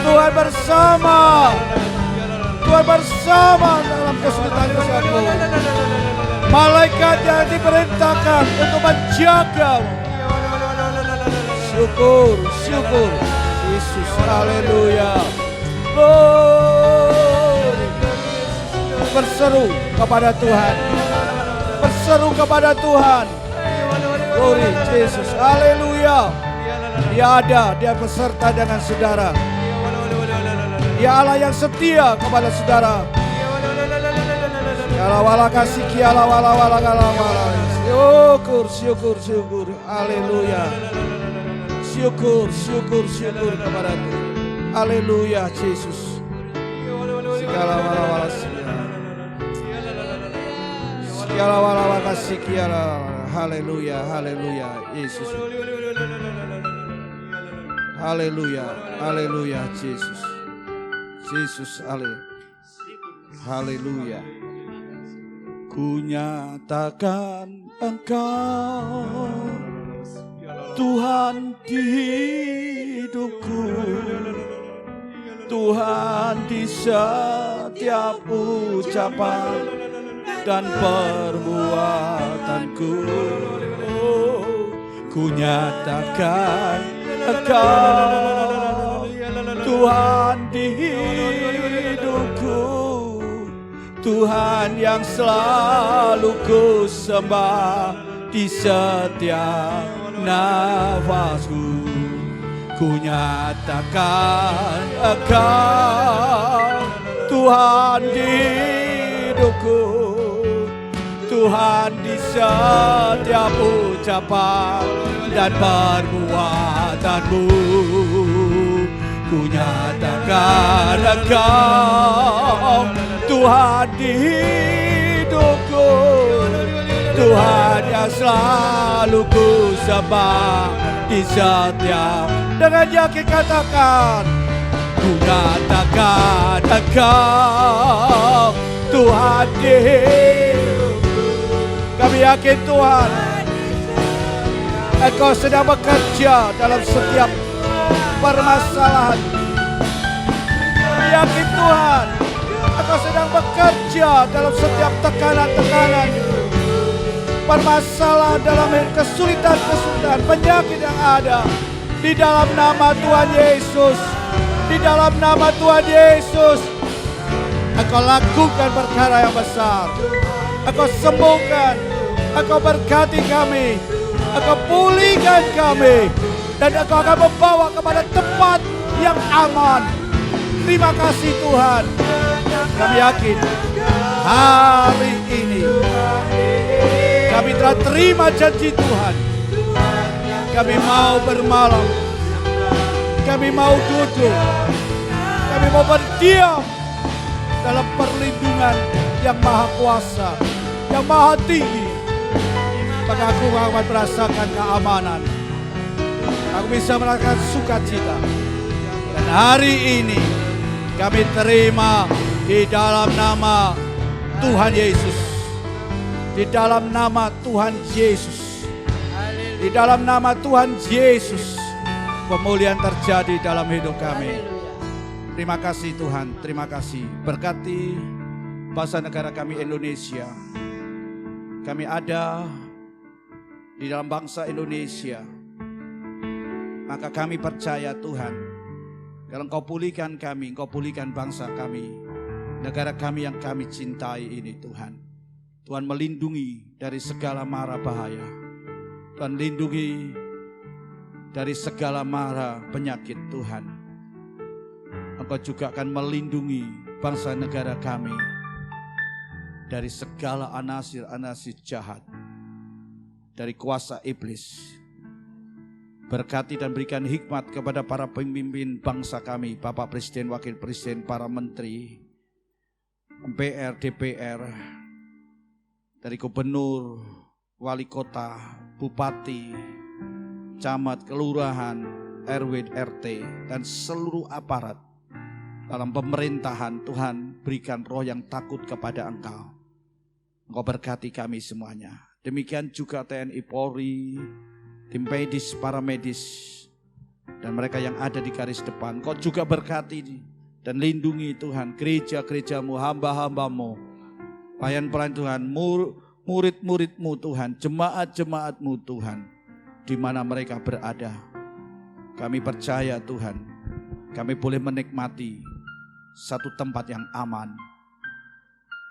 Tuhan bersama. Tuhan bersama dalam kesulitan-kesulitanmu. Malaikat yang diperintahkan untuk menjaga. Syukur, syukur Yesus, haleluya. Berseru kepada Tuhan, berseru kepada Tuhan. Glory Yesus, haleluya. Dia ada, dia beserta dengan saudara. Dia Allah yang setia kepada saudara. Kalawala kasih kiala wala wala kalawala. Syukur, syukur, syukur. Haleluya. Syukur, syukur, syukur kepada Tuhan. Haleluya Yesus. Segala wala wala segala wala wala kasih kiala. Haleluya, haleluya Yesus. Haleluya, haleluya Yesus. Yesus, haleluya. Ku nyatakan Engkau Tuhan di hidupku, Tuhan di setiap ucapan dan perbuatanku. Ku nyatakan Engkau Tuhan di hidupku, Tuhan yang selalu ku sembah di setiap nafasku. Ku nyatakan Engkau Tuhan di hidupku, Tuhan di setiap ucapan dan perbuatanmu. Ku nyatakan Engkau Tuhan di hidupku, Tuhan yang selalu ku sembah di setiap. Dengan yakin katakan, ku nyatakan Engkau Tuhan di hidupku. Kami yakin Tuhan, Engkau sedang bekerja dalam setiap permasalahan. Kami yakin Tuhan, Engkau sedang bekerja dalam setiap tekanan-tekanan, permasalahan dalam kesulitan-kesulitan, penyakit yang ada. Di dalam nama Tuhan Yesus, di dalam nama Tuhan Yesus, Engkau lakukan perkara yang besar. Engkau sembuhkan, Engkau berkati kami, Engkau pulihkan kami, dan Engkau akan membawa kepada tempat yang aman. Terima kasih Tuhan. Kami yakin hari ini kami telah terima janji Tuhan. Kami mau bermalam, kami mau duduk, kami mau berdiam dalam perlindungan yang maha kuasa, yang maha tinggi. Maka aku akan merasakan keamanan, aku bisa merasakan sukacita. Dan hari ini kami terima di dalam nama Tuhan Yesus, di dalam nama Tuhan Yesus, di dalam nama Tuhan Yesus, pemulihan terjadi dalam hidup kami. Terima kasih Tuhan, terima kasih. Berkati bangsa negara kami Indonesia. Kami ada di dalam bangsa Indonesia. Maka kami percaya Tuhan, kalau Engkau pulihkan kami, Engkau pulihkan bangsa kami, negara kami yang kami cintai ini Tuhan. Tuhan melindungi dari segala mara bahaya. Tuhan lindungi dari segala mara penyakit Tuhan. Engkau juga akan melindungi bangsa negara kami dari segala anasir-anasir jahat, dari kuasa iblis. Berkati dan berikan hikmat kepada para pemimpin bangsa kami, Bapak Presiden, Wakil Presiden, para menteri, MPR, DPR, dari gubernur, wali kota, bupati, camat, kelurahan, RW, RT, dan seluruh aparat dalam pemerintahan. Tuhan, berikan roh yang takut kepada Engkau. Engkau berkati kami semuanya. Demikian juga TNI Polri, tim medis, para medis, dan mereka yang ada di garis depan. Engkau juga berkati dan lindungi Tuhan gereja-gerejamu, hamba-hambamu, pelayan-pelayan Tuhan, murid-muridmu Tuhan, jemaat-jemaatmu Tuhan, di mana mereka berada. Kami percaya Tuhan, kami boleh menikmati satu tempat yang aman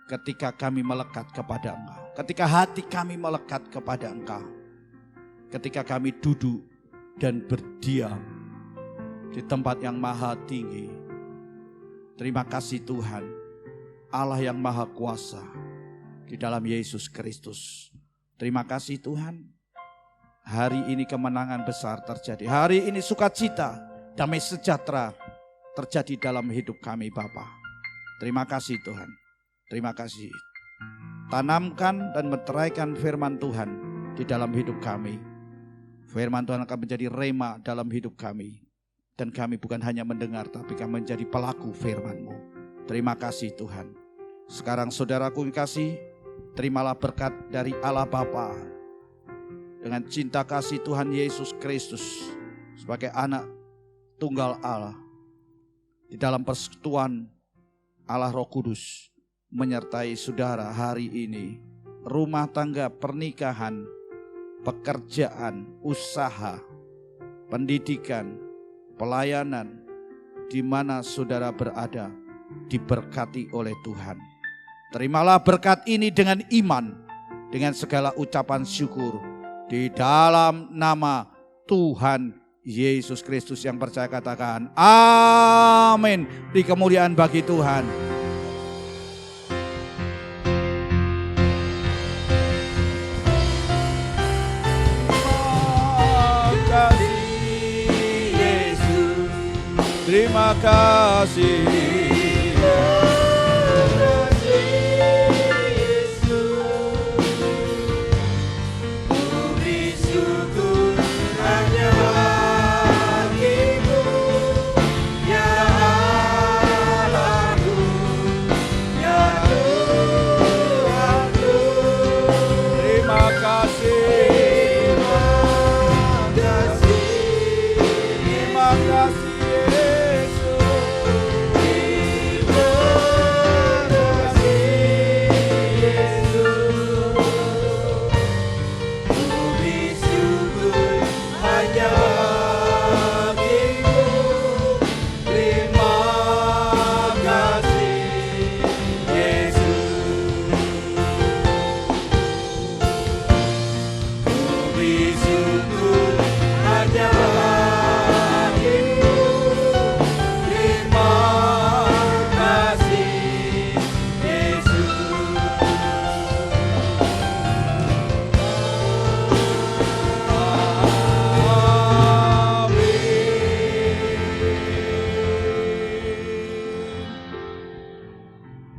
ketika kami melekat kepada Engkau, ketika hati kami melekat kepada Engkau, ketika kami duduk dan berdiam di tempat yang maha tinggi. Terima kasih Tuhan, Allah yang maha kuasa, di dalam Yesus Kristus. Terima kasih Tuhan. Hari ini kemenangan besar terjadi. Hari ini sukacita, damai sejahtera terjadi dalam hidup kami Bapa. Terima kasih Tuhan. Terima kasih. Tanamkan dan meteraikan firman Tuhan di dalam hidup kami. Firman Tuhan akan menjadi rema dalam hidup kami. Dan kami bukan hanya mendengar, tapi kami menjadi pelaku firman-Mu. Terima kasih Tuhan. Sekarang saudaraku yang kasih, terimalah berkat dari Allah Bapa. Dengan cinta kasih Tuhan Yesus Kristus sebagai anak tunggal Allah. Di dalam persekutuan Allah Roh Kudus menyertai saudara hari ini. Rumah tangga, pernikahan, pekerjaan, usaha, pendidikan, pelayanan, di mana saudara berada, diberkati oleh Tuhan. Terimalah berkat ini dengan iman, dengan segala ucapan syukur, di dalam nama Tuhan Yesus Kristus yang percaya katakan amin. Di kemuliaan bagi Tuhan. Terima kasih Yesus. Beri syukur hanya bagimu, ya Allahku, ya Tuhanku. Terima kasih, terima kasih.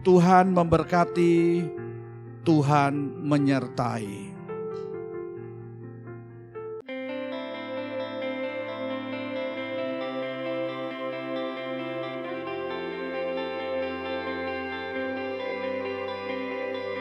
Tuhan memberkati, Tuhan menyertai.